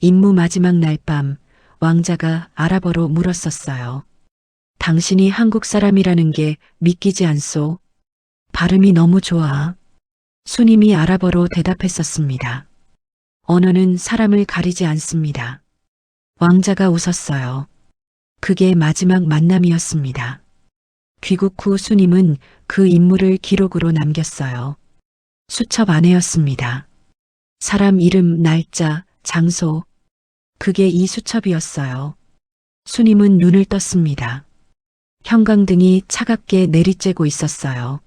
임무 마지막 날 밤 왕자가 아랍어로 물었었어요. 당신이 한국 사람이라는 게 믿기지 않소? 발음이 너무 좋아. 수님이 아랍어로 대답했었습니다. 언어는 사람을 가리지 않습니다. 왕자가 웃었어요. 그게 마지막 만남이었습니다. 귀국 후 수님은 그 인물을 기록으로 남겼어요. 수첩 안에였습니다. 사람 이름, 날짜, 장소. 그게 이 수첩이었어요. 수님은 눈을 떴습니다. 형광등이 차갑게 내리쬐고 있었어요.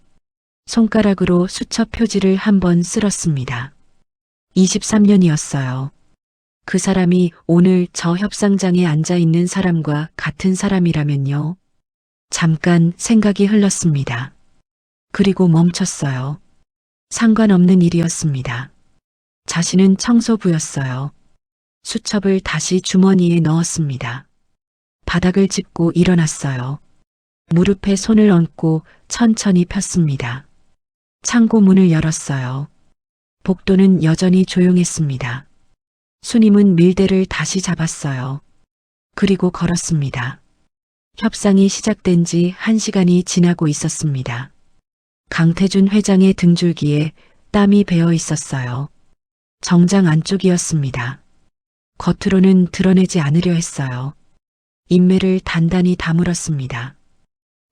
손가락으로 수첩 표지를 한번 쓸었습니다. 23년이었어요. 그 사람이 오늘 저 협상장에 앉아 있는 사람과 같은 사람이라면요. 잠깐 생각이 흘렀습니다. 그리고 멈췄어요. 상관없는 일이었습니다. 자신은 청소부였어요. 수첩을 다시 주머니에 넣었습니다. 바닥을 짚고 일어났어요. 무릎에 손을 얹고 천천히 폈습니다. 창고 문을 열었어요. 복도는 여전히 조용했습니다. 수님은 밀대를 다시 잡았어요. 그리고 걸었습니다. 협상이 시작된 지 1시간이 지나고 있었습니다. 강태준 회장의 등줄기에 땀이 배어 있었어요. 정장 안쪽이었습니다. 겉으로는 드러내지 않으려 했어요. 인매를 단단히 다물었습니다.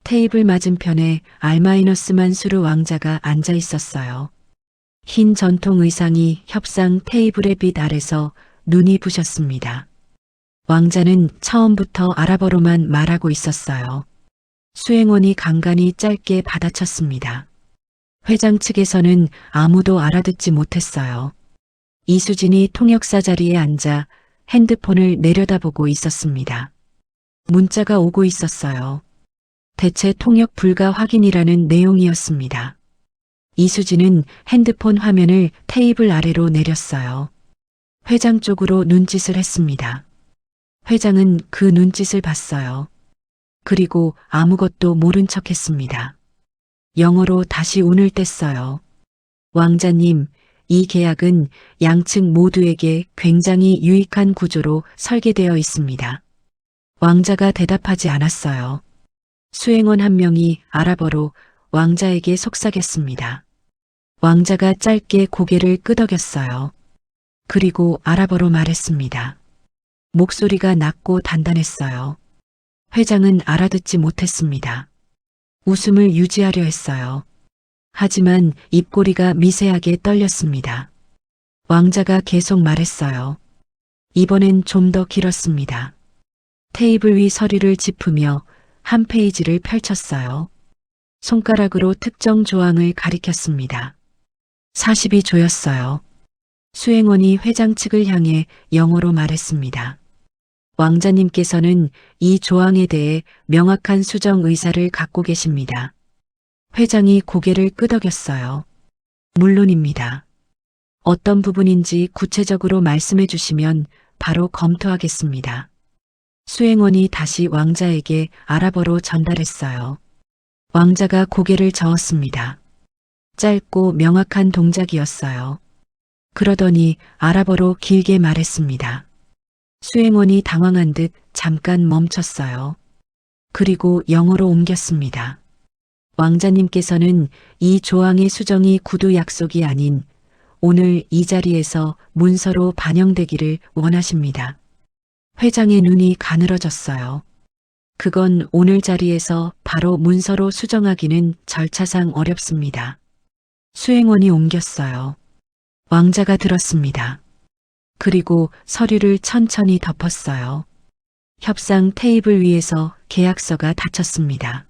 테이블 맞은편에 R-수루 왕자가 앉아 있었어요. 흰 전통 의상이 협상 테이블의 빛 아래서 눈이 부셨습니다. 왕자는 처음부터 아랍어로만 말하고 있었어요. 수행원이 간간히 짧게 받아쳤습니다. 회장 측에서는 아무도 알아듣지 못했어요. 이수진이 통역사 자리에 앉아 핸드폰을 내려다보고 있었습니다. 문자가 오고 있었어요. 대체 통역 불가 확인이라는 내용이었습니다. 이수진은 핸드폰 화면을 테이블 아래로 내렸어요. 회장 쪽으로 눈짓을 했습니다. 회장은 그 눈짓을 봤어요. 그리고 아무것도 모른 척 했습니다. 영어로 다시 운을 뗐어요. 왕자님, 이 계약은 양측 모두에게 굉장히 유익한 구조로 설계되어 있습니다. 왕자가 대답하지 않았어요. 수행원 한 명이 아랍어로 왕자에게 속삭였습니다. 왕자가 짧게 고개를 끄덕였어요. 그리고 아랍어로 말했습니다. 목소리가 낮고 단단했어요. 회장은 알아듣지 못했습니다. 웃음을 유지하려 했어요. 하지만 입꼬리가 미세하게 떨렸습니다. 왕자가 계속 말했어요. 이번엔 좀 더 길었습니다. 테이블 위 서류를 짚으며 한 페이지를 펼쳤어요. 손가락으로 특정 조항을 가리켰습니다. 42조였어요. 수행원이 회장 측을 향해 영어로 말했습니다. 왕자님께서는 이 조항에 대해 명확한 수정 의사를 갖고 계십니다. 회장이 고개를 끄덕였어요. 물론입니다. 어떤 부분인지 구체적으로 말씀해 주시면 바로 검토하겠습니다. 수행원이 다시 왕자에게 아랍어로 전달했어요. 왕자가 고개를 저었습니다. 짧고 명확한 동작이었어요. 그러더니 아랍어로 길게 말했습니다. 수행원이 당황한 듯 잠깐 멈췄어요. 그리고 영어로 옮겼습니다. 왕자님께서는 이 조항의 수정이 구두 약속이 아닌 오늘 이 자리에서 문서로 반영되기를 원하십니다. 회장의 눈이 가늘어졌어요. 그건 오늘 자리에서 바로 문서로 수정하기는 절차상 어렵습니다. 수행원이 옮겼어요. 왕자가 들었습니다. 그리고 서류를 천천히 덮었어요. 협상 테이블 위에서 계약서가 닫혔습니다.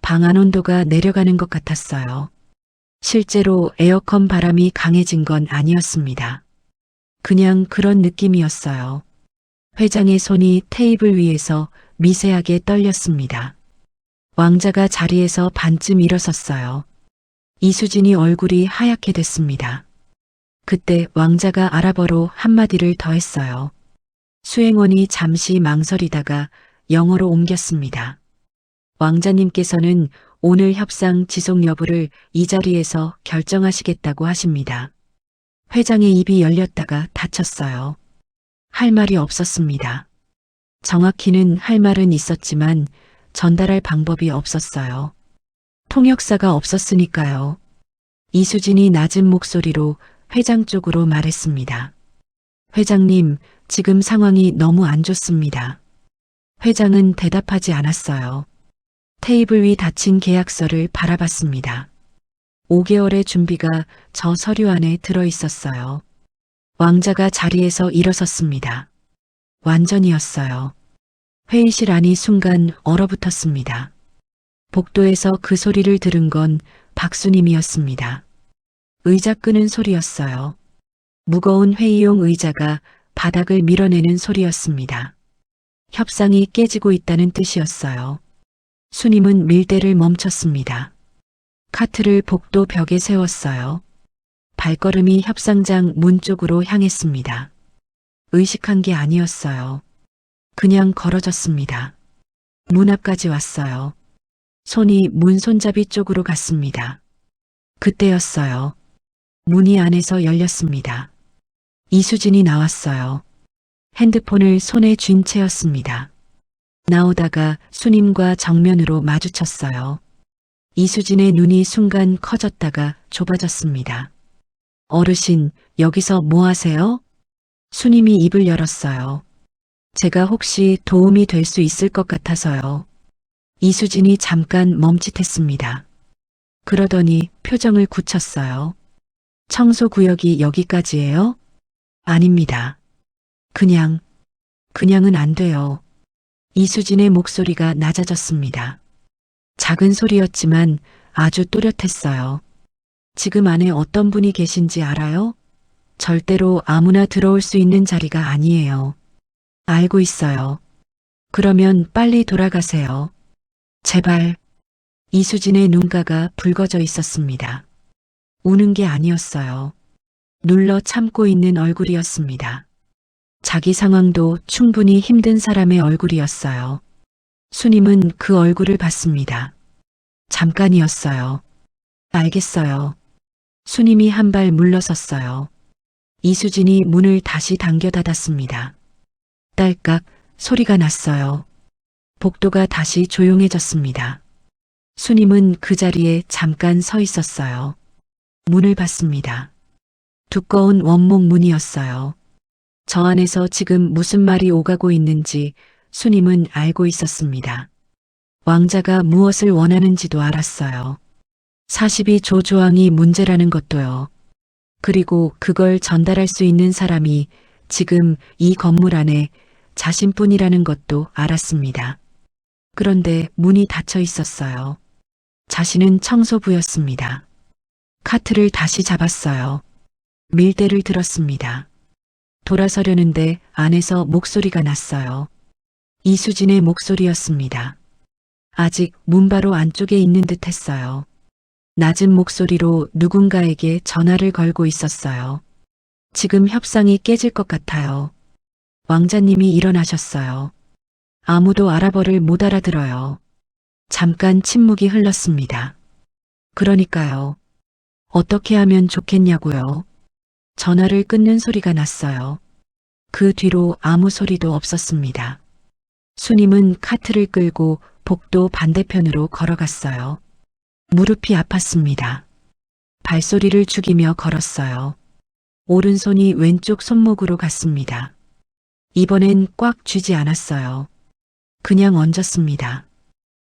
방 안 온도가 내려가는 것 같았어요. 실제로 에어컨 바람이 강해진 건 아니었습니다. 그냥 그런 느낌이었어요. 회장의 손이 테이블 위에서 미세하게 떨렸습니다. 왕자가 자리에서 반쯤 일어섰어요. 이수진이 얼굴이 하얗게 됐습니다. 그때 왕자가 아랍어로 한마디를 더 했어요. 수행원이 잠시 망설이다가 영어로 옮겼습니다. 왕자님께서는 오늘 협상 지속 여부를 이 자리에서 결정하시겠다고 하십니다. 회장의 입이 열렸다가 닫혔어요. 할 말이 없었습니다. 정확히는 할 말은 있었지만 전달할 방법이 없었어요. 통역사가 없었으니까요. 이수진이 낮은 목소리로 회장 쪽으로 말했습니다. 회장님, 지금 상황이 너무 안 좋습니다. 회장은 대답하지 않았어요. 테이블 위 닫힌 계약서를 바라봤습니다. 5개월의 준비가 저 서류 안에 들어 있었어요. 왕자가 자리에서 일어섰습니다. 완전이었어요. 회의실 안이 순간 얼어붙었습니다. 복도에서 그 소리를 들은 건 박수님이었습니다. 의자 끄는 소리였어요. 무거운 회의용 의자가 바닥을 밀어내는 소리였습니다. 협상이 깨지고 있다는 뜻이었어요. 수님은 밀대를 멈췄습니다. 카트를 복도 벽에 세웠어요. 발걸음이 협상장 문 쪽으로 향했습니다. 의식한 게 아니었어요. 그냥 걸어졌습니다. 문 앞까지 왔어요. 손이 문 손잡이 쪽으로 갔습니다. 그때였어요. 문이 안에서 열렸습니다. 이수진이 나왔어요. 핸드폰을 손에 쥔 채였습니다. 나오다가 수님과 정면으로 마주쳤어요. 이수진의 눈이 순간 커졌다가 좁아졌습니다. 어르신, 여기서 뭐 하세요? 수님이 입을 열었어요. 제가 혹시 도움이 될 수 있을 것 같아서요. 이수진이 잠깐 멈칫했습니다. 그러더니 표정을 굳혔어요. 청소구역이 여기까지예요? 아닙니다. 그냥은 안 돼요. 이수진의 목소리가 낮아졌습니다. 작은 소리였지만 아주 또렷했어요. 지금 안에 어떤 분이 계신지 알아요? 절대로 아무나 들어올 수 있는 자리가 아니에요. 알고 있어요. 그러면 빨리 돌아가세요. 제발. 이수진의 눈가가 붉어져 있었습니다. 우는 게 아니었어요. 눌러 참고 있는 얼굴이었습니다. 자기 상황도 충분히 힘든 사람의 얼굴이었어요. 수님은 그 얼굴을 봤습니다. 잠깐이었어요. 알겠어요. 수님이 한 발 물러섰어요. 이수진이 문을 다시 당겨 닫았습니다. 딸깍 소리가 났어요. 복도가 다시 조용해졌습니다. 수님은 그 자리에 잠깐 서 있었어요. 문을 봤습니다. 두꺼운 원목 문이었어요. 저 안에서 지금 무슨 말이 오가고 있는지 수님은 알고 있었습니다. 왕자가 무엇을 원하는지도 알았어요. 42조 조항이 문제라는 것도요. 그리고 그걸 전달할 수 있는 사람이 지금 이 건물 안에 자신뿐이라는 것도 알았습니다. 그런데 문이 닫혀 있었어요. 자신은 청소부였습니다. 카트를 다시 잡았어요. 밀대를 들었습니다. 돌아서려는데 안에서 목소리가 났어요. 이수진의 목소리였습니다. 아직 문 바로 안쪽에 있는 듯 했어요. 낮은 목소리로 누군가에게 전화를 걸고 있었어요. 지금 협상이 깨질 것 같아요. 왕자님이 일어나셨어요. 아무도 아랍어를 못 알아들어요. 잠깐 침묵이 흘렀습니다. 그러니까요. 어떻게 하면 좋겠냐고요. 전화를 끊는 소리가 났어요. 그 뒤로 아무 소리도 없었습니다. 수님은 카트를 끌고 복도 반대편으로 걸어갔어요. 무릎이 아팠습니다. 발소리를 죽이며 걸었어요. 오른손이 왼쪽 손목으로 갔습니다. 이번엔 꽉 쥐지 않았어요. 그냥 얹었습니다.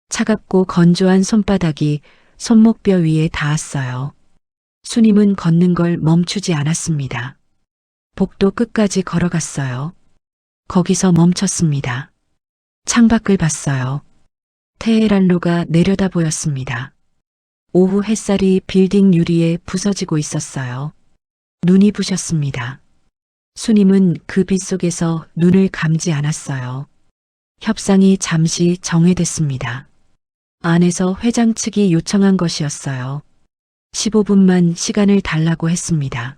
차갑고 건조한 손바닥이 손목뼈 위에 닿았어요. 수님은 걷는 걸 멈추지 않았습니다. 복도 끝까지 걸어갔어요. 거기서 멈췄습니다. 창밖을 봤어요. 테헤란로가 내려다 보였습니다. 오후 햇살이 빌딩 유리에 부서지고 있었어요. 눈이 부셨습니다. 수님은 그 빛 속에서 눈을 감지 않았어요. 협상이 잠시 정회됐습니다. 안에서 회장 측이 요청한 것이었어요. 15분만 시간을 달라고 했습니다.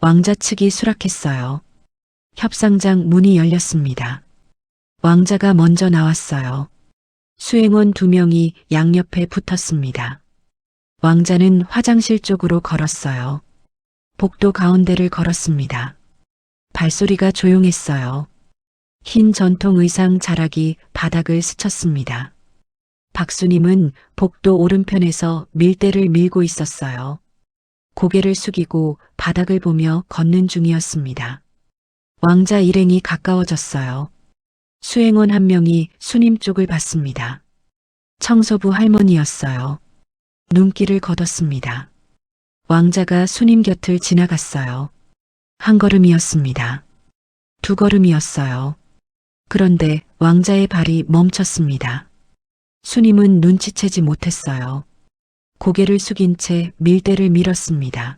왕자 측이 수락했어요. 협상장 문이 열렸습니다. 왕자가 먼저 나왔어요. 수행원 2명이 양옆에 붙었습니다. 왕자는 화장실 쪽으로 걸었어요. 복도 가운데를 걸었습니다. 발소리가 조용했어요. 흰 전통 의상 자락이 바닥을 스쳤습니다. 박수님은 복도 오른편에서 밀대를 밀고 있었어요. 고개를 숙이고 바닥을 보며 걷는 중이었습니다. 왕자 일행이 가까워졌어요. 수행원 한 명이 수님 쪽을 봤습니다. 청소부 할머니였어요. 눈길을 거뒀습니다. 왕자가 수님 곁을 지나갔어요. 한 걸음이었습니다. 2걸음이었어요. 그런데 왕자의 발이 멈췄습니다. 수님은 눈치채지 못했어요. 고개를 숙인 채 밀대를 밀었습니다.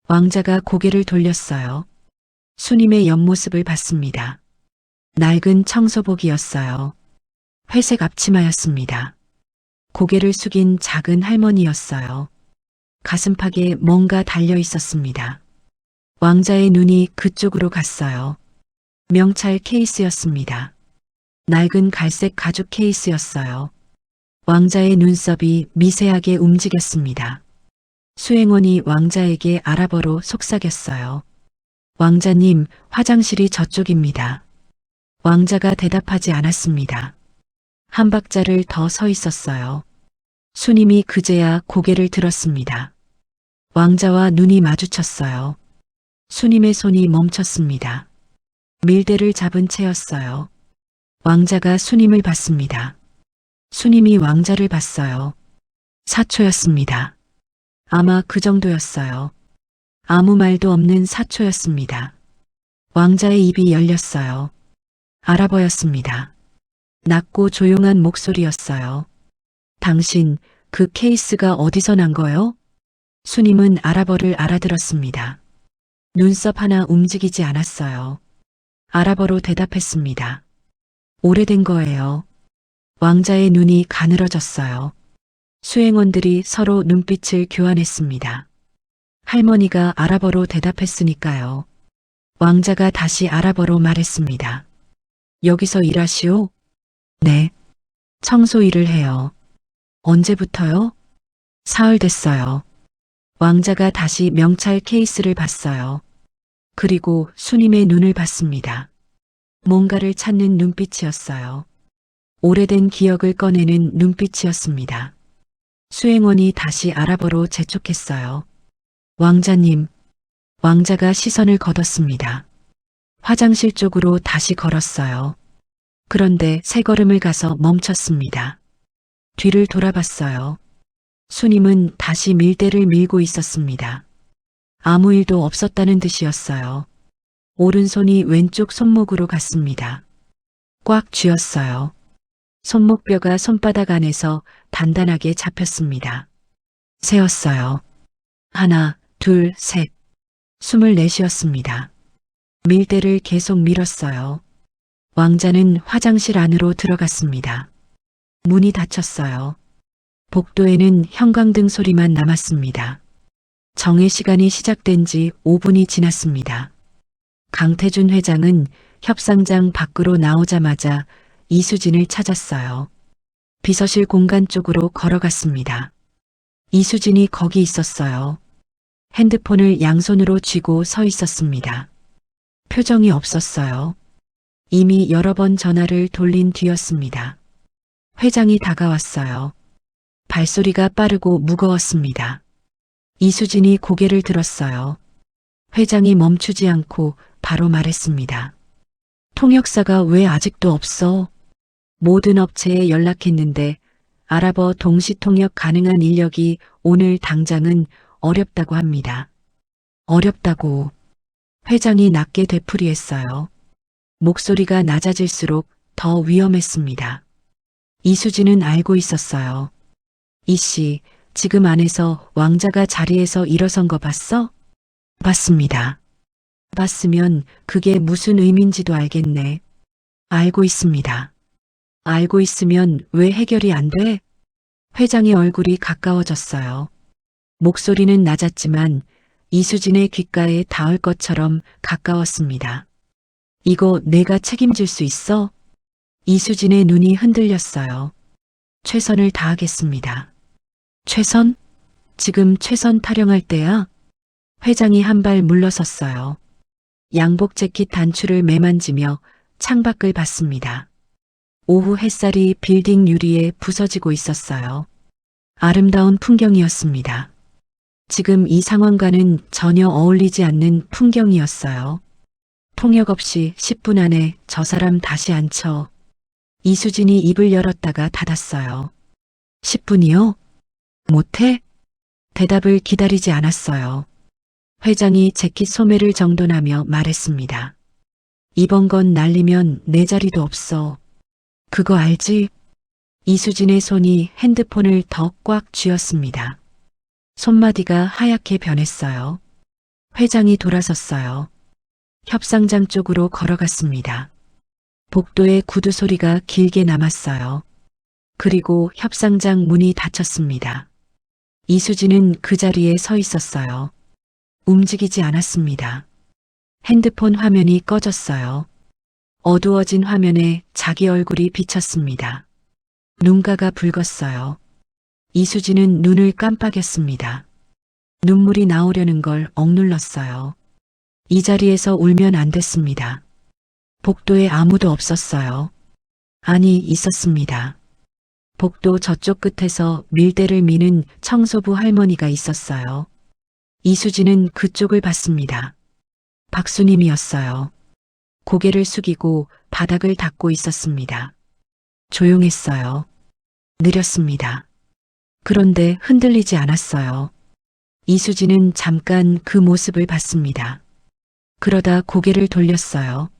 왕자가 고개를 돌렸어요. 수님의 옆모습을 봤습니다. 낡은 청소복이었어요. 회색 앞치마였습니다. 고개를 숙인 작은 할머니였어요. 가슴팍에 뭔가 달려 있었습니다. 왕자의 눈이 그쪽으로 갔어요. 명찰 케이스였습니다. 낡은 갈색 가죽 케이스였어요. 왕자의 눈썹이 미세하게 움직였습니다. 수행원이 왕자에게 아랍어로 속삭였어요. 왕자님, 화장실이 저쪽입니다. 왕자가 대답하지 않았습니다. 한 박자를 더 서 있었어요. 수님이 그제야 고개를 들었습니다. 왕자와 눈이 마주쳤어요. 수님의 손이 멈췄습니다. 밀대를 잡은 채였어요. 왕자가 수님을 봤습니다. 수님이 왕자를 봤어요. 4초였습니다. 아마 그 정도였어요. 아무 말도 없는 4초였습니다. 왕자의 입이 열렸어요. 아랍어였습니다. 낮고 조용한 목소리였어요. 당신, 그 케이스가 어디서 난 거요? 수님은 아랍어를 알아들었습니다. 눈썹 하나 움직이지 않았어요. 아랍어로 대답했습니다. 오래된 거예요. 왕자의 눈이 가늘어졌어요. 수행원들이 서로 눈빛을 교환했습니다. 할머니가 아랍어로 대답했으니까요. 왕자가 다시 아랍어로 말했습니다. 여기서 일하시오? 네. 청소 일을 해요. 언제부터요? 사흘 됐어요. 왕자가 다시 명찰 케이스를 봤어요. 그리고 수님의 눈을 봤습니다. 뭔가를 찾는 눈빛이었어요. 오래된 기억을 꺼내는 눈빛이었습니다. 수행원이 다시 아랍어로 재촉했어요. 왕자님, 왕자가 시선을 거뒀습니다. 화장실 쪽으로 다시 걸었어요. 그런데 3걸음을 가서 멈췄습니다. 뒤를 돌아봤어요. 수님은 다시 밀대를 밀고 있었습니다. 아무 일도 없었다는 듯이었어요. 오른손이 왼쪽 손목으로 갔습니다. 꽉 쥐었어요. 손목뼈가 손바닥 안에서 단단하게 잡혔습니다. 세었어요. 1, 2, 3. 숨을 내쉬었습니다. 밀대를 계속 밀었어요. 왕자는 화장실 안으로 들어갔습니다. 문이 닫혔어요. 복도에는 형광등 소리만 남았습니다. 정회 시간이 시작된 지 5분이 지났습니다. 강태준 회장은 협상장 밖으로 나오자마자 이수진을 찾았어요. 비서실 공간 쪽으로 걸어갔습니다. 이수진이 거기 있었어요. 핸드폰을 양손으로 쥐고 서 있었습니다. 표정이 없었어요. 이미 여러 번 전화를 돌린 뒤였습니다. 회장이 다가왔어요. 발소리가 빠르고 무거웠습니다. 이수진이 고개를 들었어요. 회장이 멈추지 않고 바로 말했습니다. 통역사가 왜 아직도 없어? 모든 업체에 연락했는데 아랍어 동시 통역 가능한 인력이 오늘 당장은 어렵다고 합니다. 어렵다고. 회장이 낮게 되풀이했어요. 목소리가 낮아질수록 더 위험했습니다. 이수진은 알고 있었어요. 이씨, 지금 안에서 왕자가 자리에서 일어선 거 봤어? 봤습니다. 봤으면 그게 무슨 의미인지도 알겠네. 알고 있습니다. 알고 있으면 왜 해결이 안 돼? 회장의 얼굴이 가까워졌어요. 목소리는 낮았지만 이수진의 귓가에 닿을 것처럼 가까웠습니다. 이거 내가 책임질 수 있어? 이수진의 눈이 흔들렸어요. 최선을 다하겠습니다. 최선? 지금 최선 타령할 때야? 회장이 한 발 물러섰어요. 양복 재킷 단추를 매만지며 창밖을 봤습니다. 오후 햇살이 빌딩 유리에 부서지고 있었어요. 아름다운 풍경이었습니다. 지금 이 상황과는 전혀 어울리지 않는 풍경이었어요. 통역 없이 10분 안에 저 사람 다시 앉혀. 이수진이 입을 열었다가 닫았어요. 10분이요? 못해? 대답을 기다리지 않았어요. 회장이 재킷 소매를 정돈하며 말했습니다. 이번 건 날리면 내 자리도 없어. 그거 알지? 이수진의 손이 핸드폰을 더 꽉 쥐었습니다. 손마디가 하얗게 변했어요. 회장이 돌아섰어요. 협상장 쪽으로 걸어갔습니다. 복도의 구두 소리가 길게 남았어요. 그리고 협상장 문이 닫혔습니다. 이수진은 그 자리에 서 있었어요. 움직이지 않았습니다. 핸드폰 화면이 꺼졌어요. 어두워진 화면에 자기 얼굴이 비쳤습니다. 눈가가 붉었어요. 이수진은 눈을 깜빡였습니다. 눈물이 나오려는 걸 억눌렀어요. 이 자리에서 울면 안 됐습니다. 복도에 아무도 없었어요. 아니, 있었습니다. 복도 저쪽 끝에서 밀대를 미는 청소부 할머니가 있었어요. 이수진은 그쪽을 봤습니다. 박수님이었어요. 고개를 숙이고 바닥을 닦고 있었습니다. 조용했어요. 느렸습니다. 그런데 흔들리지 않았어요. 이수진은 잠깐 그 모습을 봤습니다. 그러다 고개를 돌렸어요.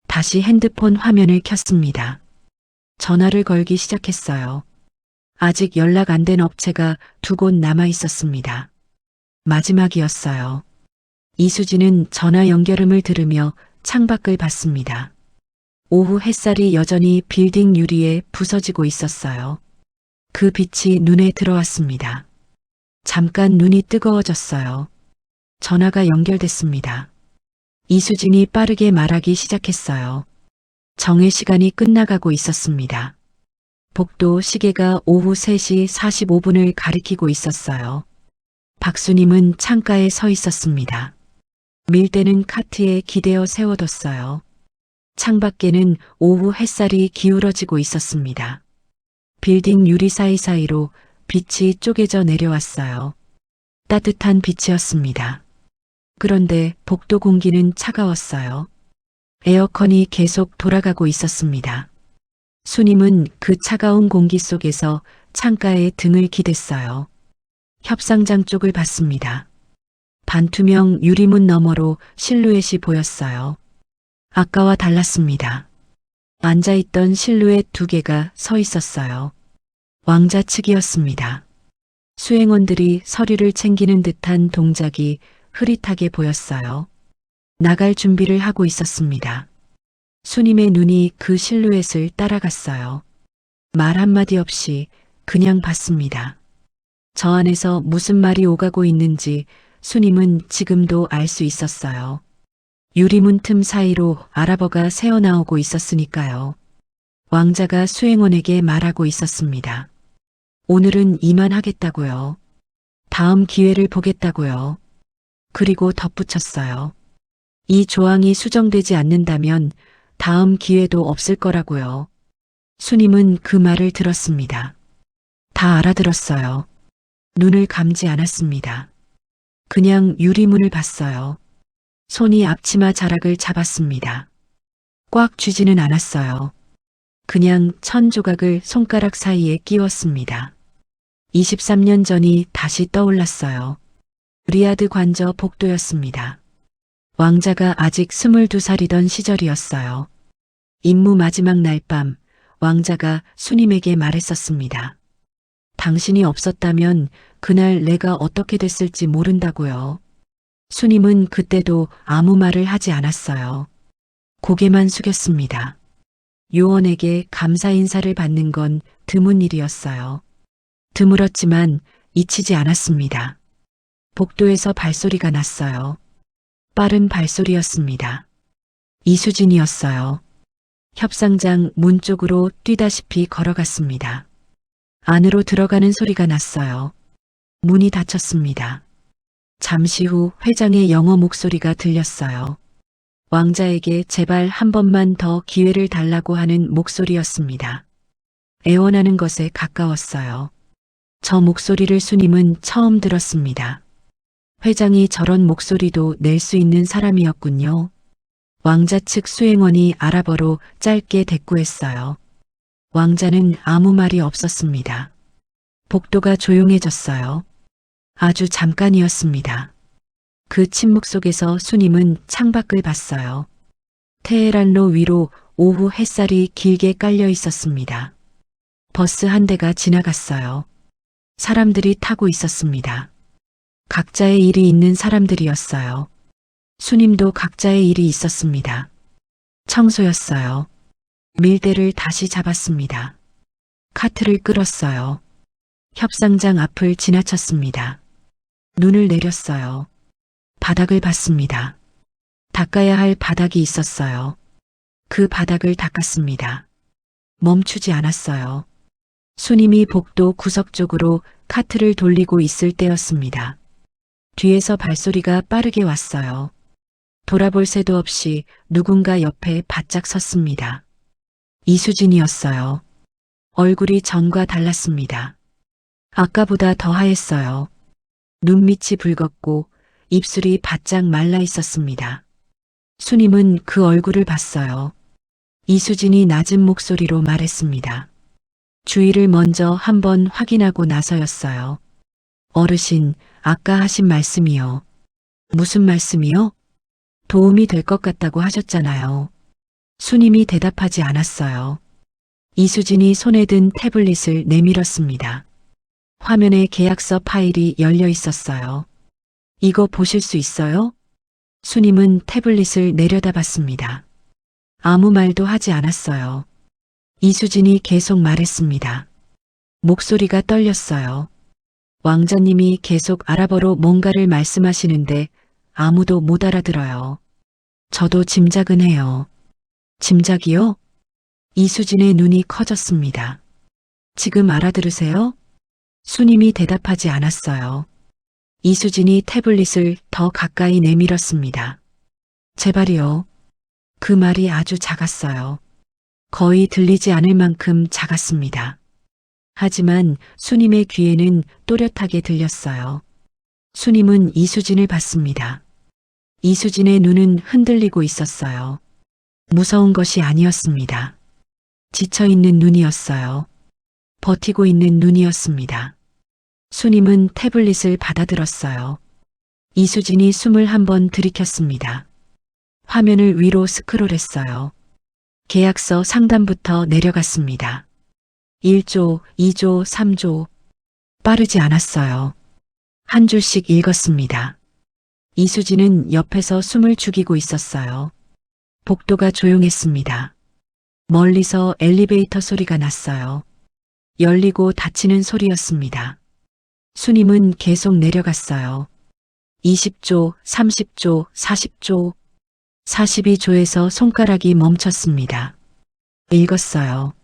다시 핸드폰 화면을 켰습니다. 전화를 걸기 시작했어요. 아직 연락 안 된 업체가 두 곳 남아 있었습니다. 마지막이었어요. 이수진은 전화 연결음을 들으며 창밖을 봤습니다. 오후 햇살이 여전히 빌딩 유리에 부서지고 있었어요. 그 빛이 눈에 들어왔습니다. 잠깐 눈이 뜨거워졌어요. 전화가 연결됐습니다. 이수진이 빠르게 말하기 시작했어요. 정의 시간이 끝나가고 있었습니다. 복도 시계가 오후 3시 45분을 가리키고 있었어요. 박수님은 창가에 서 있었습니다. 밀대는 카트에 기대어 세워뒀어요. 창밖에는 오후 햇살이 기울어지고 있었습니다. 빌딩 유리 사이사이로 빛이 쪼개져 내려왔어요. 따뜻한 빛이었습니다. 그런데 복도 공기는 차가웠어요. 에어컨이 계속 돌아가고 있었습니다. 수님은 그 차가운 공기 속에서 창가에 등을 기댔어요. 협상장 쪽을 봤습니다. 반투명 유리문 너머로 실루엣이 보였어요. 아까와 달랐습니다. 앉아있던 실루엣 두 개가 서 있었어요. 왕자 측이었습니다. 수행원들이 서류를 챙기는 듯한 동작이 흐릿하게 보였어요. 나갈 준비를 하고 있었습니다. 수님의 눈이 그 실루엣을 따라갔어요. 말 한마디 없이 그냥 봤습니다. 저 안에서 무슨 말이 오가고 있는지 수님은 지금도 알 수 있었어요. 유리문 틈 사이로 아랍어가 새어나오고 있었으니까요. 왕자가 수행원에게 말하고 있었습니다. 오늘은 이만하겠다고요. 다음 기회를 보겠다고요. 그리고 덧붙였어요. 이 조항이 수정되지 않는다면 다음 기회도 없을 거라고요. 수님은 그 말을 들었습니다. 다 알아들었어요. 눈을 감지 않았습니다. 그냥 유리문을 봤어요. 손이 앞치마 자락을 잡았습니다. 꽉 쥐지는 않았어요. 그냥 천 조각을 손가락 사이에 끼웠습니다. 23년 전이 다시 떠올랐어요. 리아드 관저 복도였습니다. 왕자가 아직 22살이던 시절이었어요. 임무 마지막 날 밤 왕자가 수님에게 말했었습니다. 당신이 없었다면 그날 내가 어떻게 됐을지 모른다고요. 수님은 그때도 아무 말을 하지 않았어요. 고개만 숙였습니다. 요원에게 감사 인사를 받는 건 드문 일이었어요. 드물었지만 잊히지 않았습니다. 복도에서 발소리가 났어요. 빠른 발소리였습니다. 이수진이었어요. 협상장 문 쪽으로 뛰다시피 걸어갔습니다. 안으로 들어가는 소리가 났어요. 문이 닫혔습니다. 잠시 후 회장의 영어 목소리가 들렸어요. 왕자에게 제발 한 번만 더 기회를 달라고 하는 목소리였습니다. 애원하는 것에 가까웠어요. 저 목소리를 수님은 처음 들었습니다. 회장이 저런 목소리도 낼 수 있는 사람이었군요. 왕자 측 수행원이 아랍어로 짧게 대꾸했어요. 왕자는 아무 말이 없었습니다. 복도가 조용해졌어요. 아주 잠깐이었습니다. 그 침묵 속에서 수님은 창밖을 봤어요. 테헤란로 위로 오후 햇살이 길게 깔려 있었습니다. 버스 한 대가 지나갔어요. 사람들이 타고 있었습니다. 각자의 일이 있는 사람들이었어요. 수님도 각자의 일이 있었습니다. 청소였어요. 밀대를 다시 잡았습니다. 카트를 끌었어요. 협상장 앞을 지나쳤습니다. 눈을 내렸어요. 바닥을 봤습니다. 닦아야 할 바닥이 있었어요. 그 바닥을 닦았습니다. 멈추지 않았어요. 수님이 복도 구석 쪽으로 카트를 돌리고 있을 때였습니다. 뒤에서 발소리가 빠르게 왔어요. 돌아볼 새도 없이 누군가 옆에 바짝 섰습니다. 이수진이었어요. 얼굴이 전과 달랐습니다. 아까보다 더 하였어요. 눈밑이 붉었고 입술이 바짝 말라 있었습니다. 수님은 그 얼굴을 봤어요. 이수진이 낮은 목소리로 말했습니다. 주의를 먼저 한번 확인하고 나서였어요. 어르신, 아까 하신 말씀이요. 무슨 말씀이요? 도움이 될 것 같다고 하셨잖아요. 수님이 대답하지 않았어요. 이수진이 손에 든 태블릿을 내밀었습니다. 화면에 계약서 파일이 열려 있었어요. 이거 보실 수 있어요? 수님은 태블릿을 내려다봤습니다. 아무 말도 하지 않았어요. 이수진이 계속 말했습니다. 목소리가 떨렸어요. 왕자님이 계속 아랍어로 뭔가를 말씀하시는데 아무도 못 알아들어요. 저도 짐작은 해요. 짐작이요? 이수진의 눈이 커졌습니다. 지금 알아들으세요? 수님이 대답하지 않았어요. 이수진이 태블릿을 더 가까이 내밀었습니다. 제발이요. 그 말이 아주 작았어요. 거의 들리지 않을 만큼 작았습니다. 하지만 수님의 귀에는 또렷하게 들렸어요. 수님은 이수진을 봤습니다. 이수진의 눈은 흔들리고 있었어요. 무서운 것이 아니었습니다. 지쳐있는 눈이었어요. 버티고 있는 눈이었습니다. 수님은 태블릿을 받아들었어요. 이수진이 숨을 한번 들이켰습니다. 화면을 위로 스크롤했어요. 계약서 상단부터 내려갔습니다. 1조, 2조, 3조. 빠르지 않았어요. 한 줄씩 읽었습니다. 이수진은 옆에서 숨을 죽이고 있었어요. 복도가 조용했습니다. 멀리서 엘리베이터 소리가 났어요. 열리고 닫히는 소리였습니다. 수님은 계속 내려갔어요. 20조, 30조, 40조, 42조에서 손가락이 멈췄습니다. 읽었어요.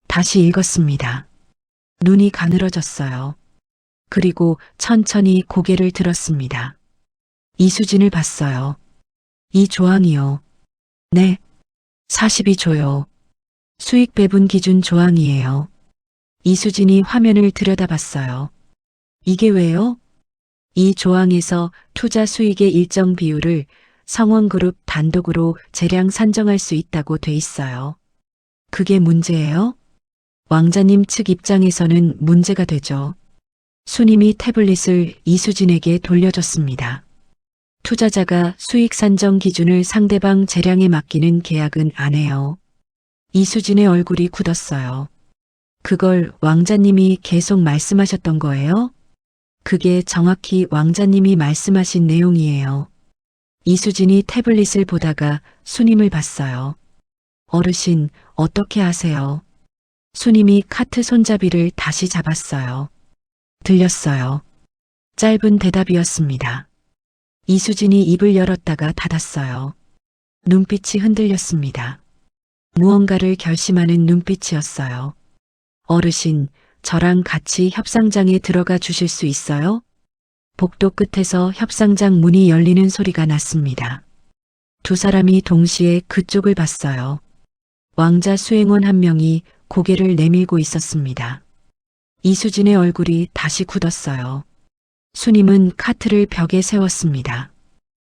다시 읽었습니다. 눈이 가늘어졌어요. 그리고 천천히 고개를 들었습니다. 이수진을 봤어요. 이 조항이요. 네. 42조요. 수익 배분 기준 조항이에요. 이수진이 화면을 들여다봤어요. 이게 왜요? 이 조항에서 투자 수익의 일정 비율을 성원그룹 단독으로 재량 산정할 수 있다고 돼 있어요. 그게 문제예요? 왕자님 측 입장에서는 문제가 되죠. 수님이 태블릿을 이수진에게 돌려줬습니다. 투자자가 수익 산정 기준을 상대방 재량에 맡기는 계약은 안 해요. 이수진의 얼굴이 굳었어요. 그걸 왕자님이 계속 말씀하셨던 거예요? 그게 정확히 왕자님이 말씀하신 내용이에요. 이수진이 태블릿을 보다가 수님을 봤어요. 어르신, 어떻게 하세요? 수님이 카트 손잡이를 다시 잡았어요. 들렸어요. 짧은 대답이었습니다. 이수진이 입을 열었다가 닫았어요. 눈빛이 흔들렸습니다. 무언가를 결심하는 눈빛이었어요. 어르신, 저랑 같이 협상장에 들어가 주실 수 있어요? 복도 끝에서 협상장 문이 열리는 소리가 났습니다. 두 사람이 동시에 그쪽을 봤어요. 왕자 수행원 한 명이 고개를 내밀고 있었습니다. 이수진의 얼굴이 다시 굳었어요. 수님은 카트를 벽에 세웠습니다.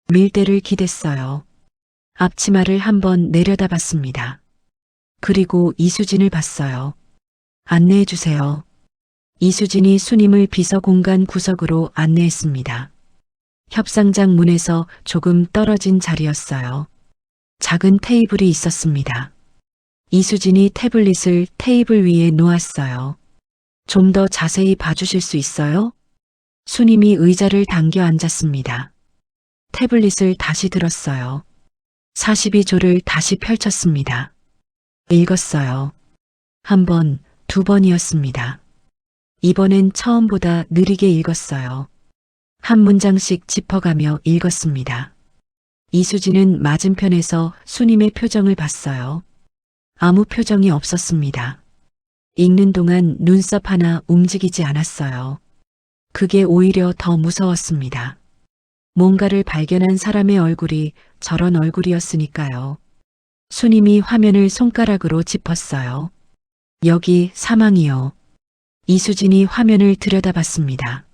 밀대를 기댔어요. 앞치마를 한번 내려다봤습니다. 그리고 이수진을 봤어요. 안내해 주세요. 이수진이 수님을 비서 공간 구석으로 안내했습니다. 협상장 문에서 조금 떨어진 자리였어요. 작은 테이블이 있었습니다. 이수진이 태블릿을 테이블 위에 놓았어요. 좀 더 자세히 봐주실 수 있어요? 수님이 의자를 당겨 앉았습니다. 태블릿을 다시 들었어요. 42조를 다시 펼쳤습니다. 읽었어요. 한 번, 두 번이었습니다. 이번엔 처음보다 느리게 읽었어요. 한 문장씩 짚어가며 읽었습니다. 이수진은 맞은편에서 수님의 표정을 봤어요. 아무 표정이 없었습니다. 읽는 동안 눈썹 하나 움직이지 않았어요. 그게 오히려 더 무서웠습니다. 뭔가를 발견한 사람의 얼굴이 저런 얼굴이었으니까요. 수님이 화면을 손가락으로 짚었어요. 여기 사망이요. 이수진이 화면을 들여다봤습니다.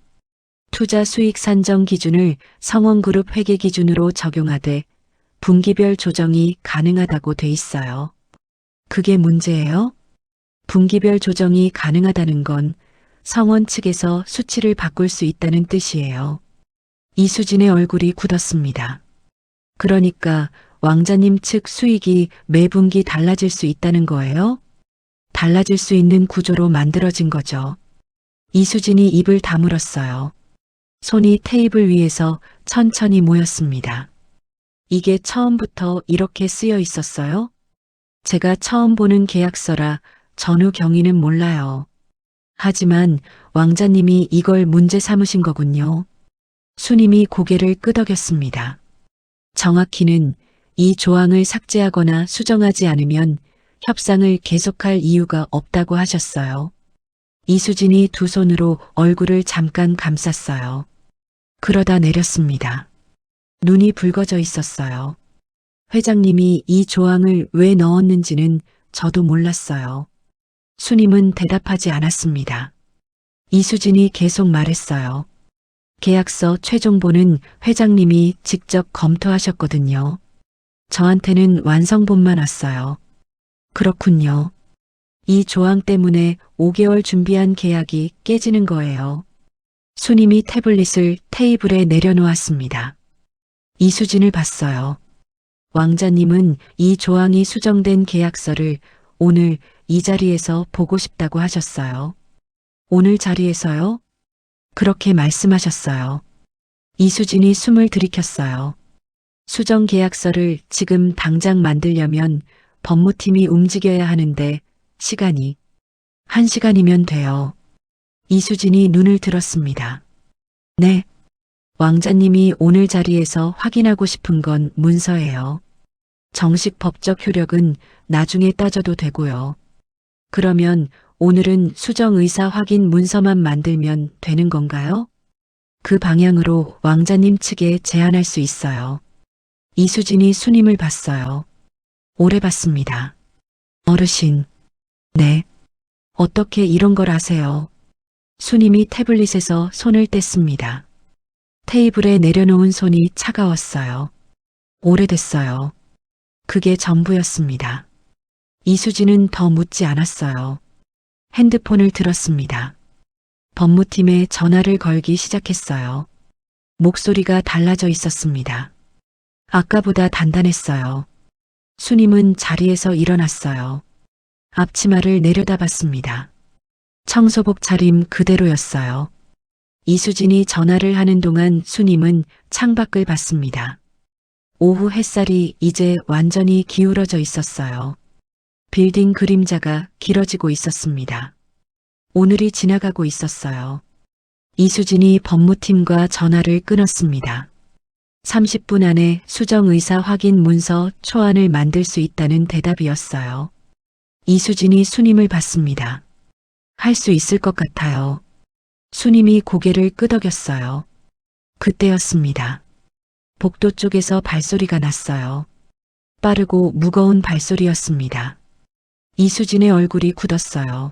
투자 수익 산정 기준을 성원그룹 회계 기준으로 적용하되 분기별 조정이 가능하다고 돼 있어요. 그게 문제예요? 분기별 조정이 가능하다는 건 성원 측에서 수치를 바꿀 수 있다는 뜻이에요. 이수진의 얼굴이 굳었습니다. 그러니까 왕자님 측 수익이 매 분기 달라질 수 있다는 거예요? 달라질 수 있는 구조로 만들어진 거죠. 이수진이 입을 다물었어요. 손이 테이블 위에서 천천히 모였습니다. 이게 처음부터 이렇게 쓰여 있었어요? 제가 처음 보는 계약서라 전후 경위는 몰라요. 하지만 왕자님이 이걸 문제 삼으신 거군요. 수님이 고개를 끄덕였습니다. 정확히는 이 조항을 삭제하거나 수정하지 않으면 협상을 계속할 이유가 없다고 하셨어요. 이수진이 두 손으로 얼굴을 잠깐 감쌌어요. 그러다 내렸습니다. 눈이 붉어져 있었어요. 회장님이 이 조항을 왜 넣었는지는 저도 몰랐어요. 수님은 대답하지 않았습니다. 이수진이 계속 말했어요. 계약서 최종본은 회장님이 직접 검토하셨거든요. 저한테는 완성본만 왔어요. 그렇군요. 이 조항 때문에 5개월 준비한 계약이 깨지는 거예요. 수님이 태블릿을 테이블에 내려놓았습니다. 이수진을 봤어요. 왕자님은 이 조항이 수정된 계약서를 오늘 이 자리에서 보고 싶다고 하셨어요. 오늘 자리에서요? 그렇게 말씀하셨어요. 이수진이 숨을 들이켰어요. 수정 계약서를 지금 당장 만들려면 법무팀이 움직여야 하는데 시간이 1시간이면 돼요. 이수진이 눈을 들었습니다. 네. 왕자님이 오늘 자리에서 확인하고 싶은 건 문서예요. 정식 법적 효력은 나중에 따져도 되고요. 그러면 오늘은 수정 의사 확인 문서만 만들면 되는 건가요? 그 방향으로 왕자님 측에 제안할 수 있어요. 이수진이 수님을 봤어요. 오래 봤습니다. 어르신. 네. 어떻게 이런 걸 아세요? 수님이 태블릿에서 손을 뗐습니다. 테이블에 내려놓은 손이 차가웠어요. 오래됐어요. 그게 전부였습니다. 이수진은 더 묻지 않았어요. 핸드폰을 들었습니다. 법무팀에 전화를 걸기 시작했어요. 목소리가 달라져 있었습니다. 아까보다 단단했어요. 수님은 자리에서 일어났어요. 앞치마를 내려다봤습니다. 청소복 차림 그대로였어요. 이수진이 전화를 하는 동안 수님은 창밖을 봤습니다. 오후 햇살이 이제 완전히 기울어져 있었어요. 빌딩 그림자가 길어지고 있었습니다. 오늘이 지나가고 있었어요. 이수진이 법무팀과 전화를 끊었습니다. 30분 안에 수정의사 확인 문서 초안을 만들 수 있다는 대답이었어요. 이수진이 수님을 봤습니다. 할 수 있을 것 같아요. 수님이 고개를 끄덕였어요. 그때였습니다. 복도 쪽에서 발소리가 났어요. 빠르고 무거운 발소리였습니다. 이수진의 얼굴이 굳었어요.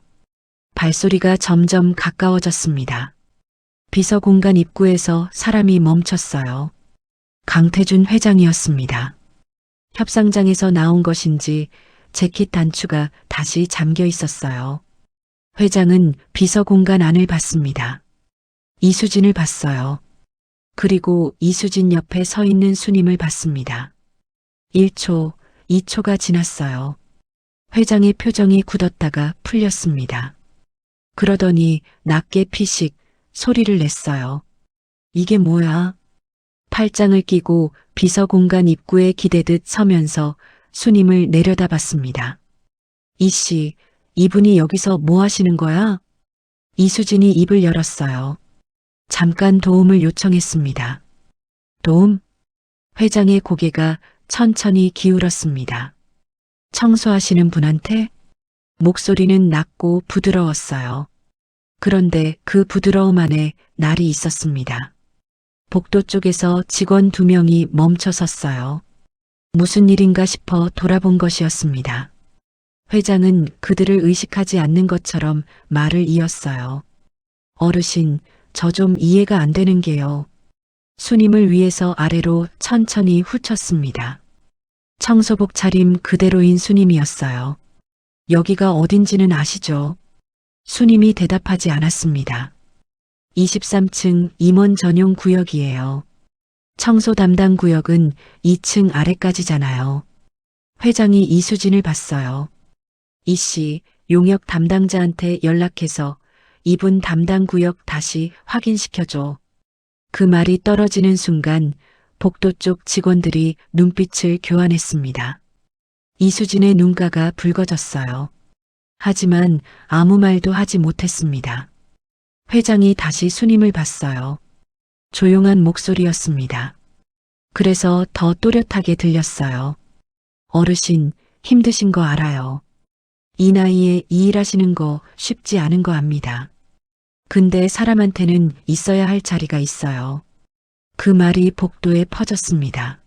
발소리가 점점 가까워졌습니다. 비서공간 입구에서 사람이 멈췄어요. 강태준 회장이었습니다. 협상장에서 나온 것인지 재킷 단추가 다시 잠겨 있었어요. 회장은 비서공간 안을 봤습니다. 이수진을 봤어요. 그리고 이수진 옆에 서 있는 수님을 봤습니다. 1초, 2초가 지났어요. 회장의 표정이 굳었다가 풀렸습니다. 그러더니 낮게 피식 소리를 냈어요. 이게 뭐야? 팔짱을 끼고 비서공간 입구에 기대듯 서면서 수님을 내려다봤습니다. 이씨, 이분이 여기서 뭐 하시는 거야? 이수진이 입을 열었어요. 잠깐 도움을 요청했습니다. 도움? 회장의 고개가 천천히 기울었습니다. 청소하시는 분한테? 목소리는 낮고 부드러웠어요. 그런데 그 부드러움 안에 날이 있었습니다. 복도 쪽에서 직원 2명이 멈춰 섰어요. 무슨 일인가 싶어 돌아본 것이었습니다. 회장은 그들을 의식하지 않는 것처럼 말을 이었어요. 어르신, 저 좀 이해가 안 되는 게요. 수님을 위에서 아래로 천천히 훑었습니다. 청소복 차림 그대로인 수님이었어요. 여기가 어딘지는 아시죠? 수님이 대답하지 않았습니다. 23층 임원 전용 구역이에요. 청소 담당 구역은 2층 아래까지잖아요. 회장이 이수진을 봤어요. 이씨, 용역 담당자한테 연락해서 이분 담당 구역 다시 확인시켜줘. 그 말이 떨어지는 순간 복도 쪽 직원들이 눈빛을 교환했습니다. 이수진의 눈가가 붉어졌어요. 하지만 아무 말도 하지 못했습니다. 회장이 다시 수님을 봤어요. 조용한 목소리였습니다. 그래서 더 또렷하게 들렸어요. 어르신, 힘드신 거 알아요. 이 나이에 이 일하시는 거 쉽지 않은 거 압니다. 근데 사람한테는 있어야 할 자리가 있어요. 그 말이 복도에 퍼졌습니다.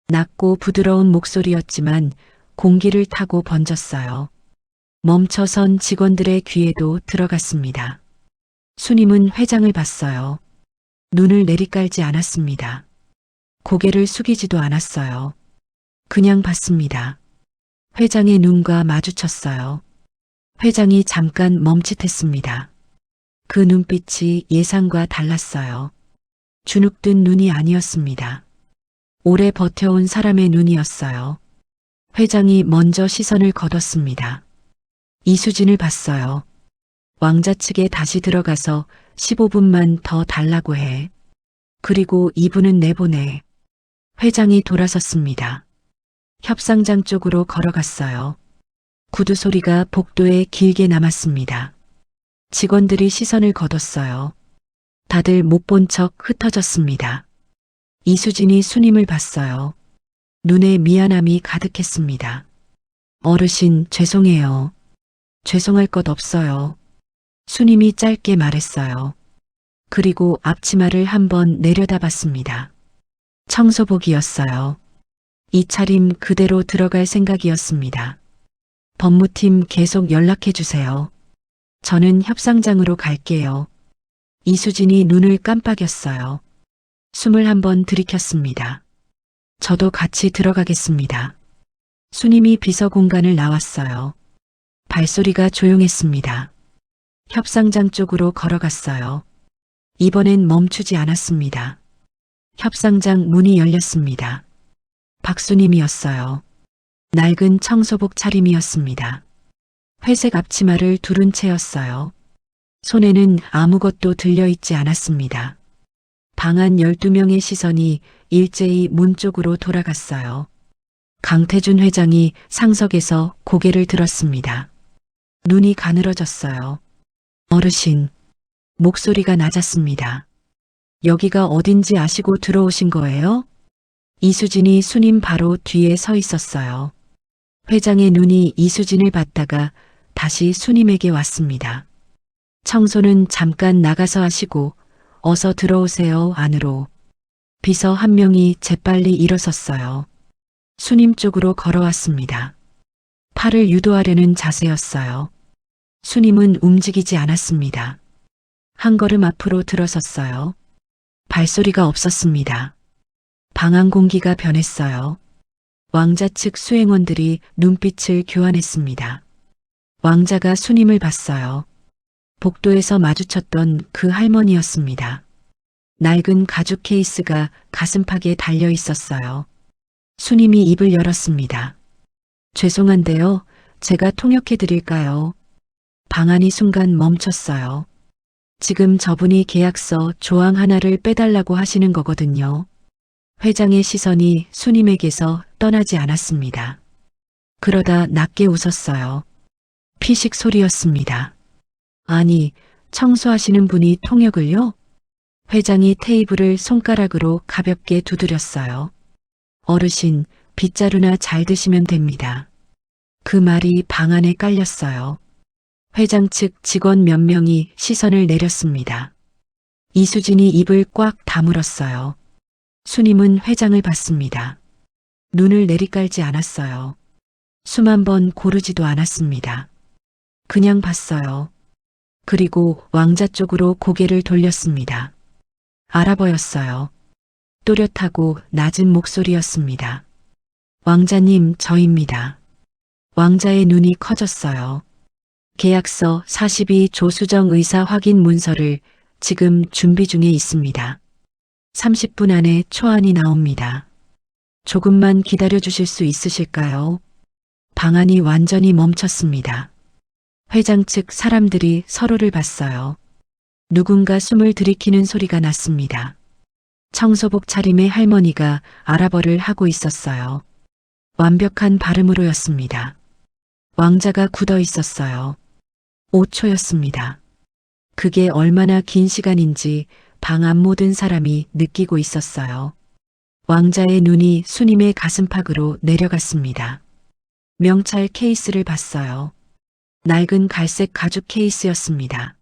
낮고 부드러운 목소리였지만 공기를 타고 번졌어요. 멈춰선 직원들의 귀에도 들어갔습니다. 수님은 회장을 봤어요. 눈을 내리깔지 않았습니다. 고개를 숙이지도 않았어요. 그냥 봤습니다. 회장의 눈과 마주쳤어요. 회장이 잠깐 멈칫했습니다. 그 눈빛이 예상과 달랐어요. 주눅든 눈이 아니었습니다. 오래 버텨온 사람의 눈이었어요. 회장이 먼저 시선을 거뒀습니다. 이수진을 봤어요. 왕자 측에 다시 들어가서 15분만 더 달라고 해. 그리고 이분은 내보내. 회장이 돌아섰습니다. 협상장 쪽으로 걸어갔어요. 구두 소리가 복도에 길게 남았습니다. 직원들이 시선을 거뒀어요. 다들 못 본 척 흩어졌습니다. 이수진이 수님을 봤어요. 눈에 미안함이 가득했습니다. 어르신, 죄송해요. 죄송할 것 없어요. 수님이 짧게 말했어요. 그리고 앞치마를 한번 내려다봤습니다. 청소복이었어요. 이 차림 그대로 들어갈 생각이었습니다. 법무팀 계속 연락해 주세요. 저는 협상장으로 갈게요. 이수진이 눈을 깜빡였어요. 숨을 한번 들이켰습니다. 저도 같이 들어가겠습니다. 수님이 비서 공간을 나왔어요. 발소리가 조용했습니다. 협상장 쪽으로 걸어갔어요. 이번엔 멈추지 않았습니다. 협상장 문이 열렸습니다. 박수님이었어요. 낡은 청소복 차림이었습니다. 회색 앞치마를 두른 채였어요. 손에는 아무것도 들려있지 않았습니다. 방 안 12명의 시선이 일제히 문 쪽으로 돌아갔어요. 강태준 회장이 상석에서 고개를 들었습니다. 눈이 가늘어졌어요. 어르신, 목소리가 낮았습니다. 여기가 어딘지 아시고 들어오신 거예요? 이수진이 수님 바로 뒤에 서 있었어요. 회장의 눈이 이수진을 봤다가 다시 수님에게 왔습니다. 청소는 잠깐 나가서 하시고 어서 들어오세요 안으로. 비서 한 명이 재빨리 일어섰어요. 수님 쪽으로 걸어왔습니다. 팔을 유도하려는 자세였어요. 수님은 움직이지 않았습니다. 한 걸음 앞으로 들어섰어요. 발소리가 없었습니다. 방 안 공기가 변했어요. 왕자 측 수행원들이 눈빛을 교환했습니다. 왕자가 수님을 봤어요. 복도에서 마주쳤던 그 할머니였습니다. 낡은 가죽 케이스가 가슴팍에 달려 있었어요. 수님이 입을 열었습니다. 죄송한데요. 제가 통역해 드릴까요? 방안이 순간 멈췄어요. 지금 저분이 계약서 조항 하나를 빼달라고 하시는 거거든요. 회장의 시선이 수님에게서 떠나지 않았습니다. 그러다 낮게 웃었어요. 피식 소리였습니다. 아니, 청소하시는 분이 통역을요? 회장이 테이블을 손가락으로 가볍게 두드렸어요. 어르신, 빗자루나 잘 드시면 됩니다. 그 말이 방 안에 깔렸어요. 회장 측 직원 몇 명이 시선을 내렸습니다. 이수진이 입을 꽉 다물었어요. 수님은 회장을 봤습니다. 눈을 내리깔지 않았어요. 숨 한 번 고르지도 않았습니다. 그냥 봤어요. 그리고 왕자 쪽으로 고개를 돌렸습니다. 알아보였어요. 또렷하고 낮은 목소리였습니다. 왕자님, 저입니다. 왕자의 눈이 커졌어요. 계약서 42 조수정 의사 확인 문서를 지금 준비 중에 있습니다. 30분 안에 초안이 나옵니다. 조금만 기다려 주실 수 있으실까요? 방안이 완전히 멈췄습니다. 회장 측 사람들이 서로를 봤어요. 누군가 숨을 들이키는 소리가 났습니다. 청소복 차림의 할머니가 아랍어를 하고 있었어요. 완벽한 발음으로였습니다. 왕자가 굳어 있었어요. 5초였습니다. 그게 얼마나 긴 시간인지 방 안 모든 사람이 느끼고 있었어요. 왕자의 눈이 수님의 가슴팍으로 내려갔습니다. 명찰 케이스를 봤어요. 낡은 갈색 가죽 케이스였습니다.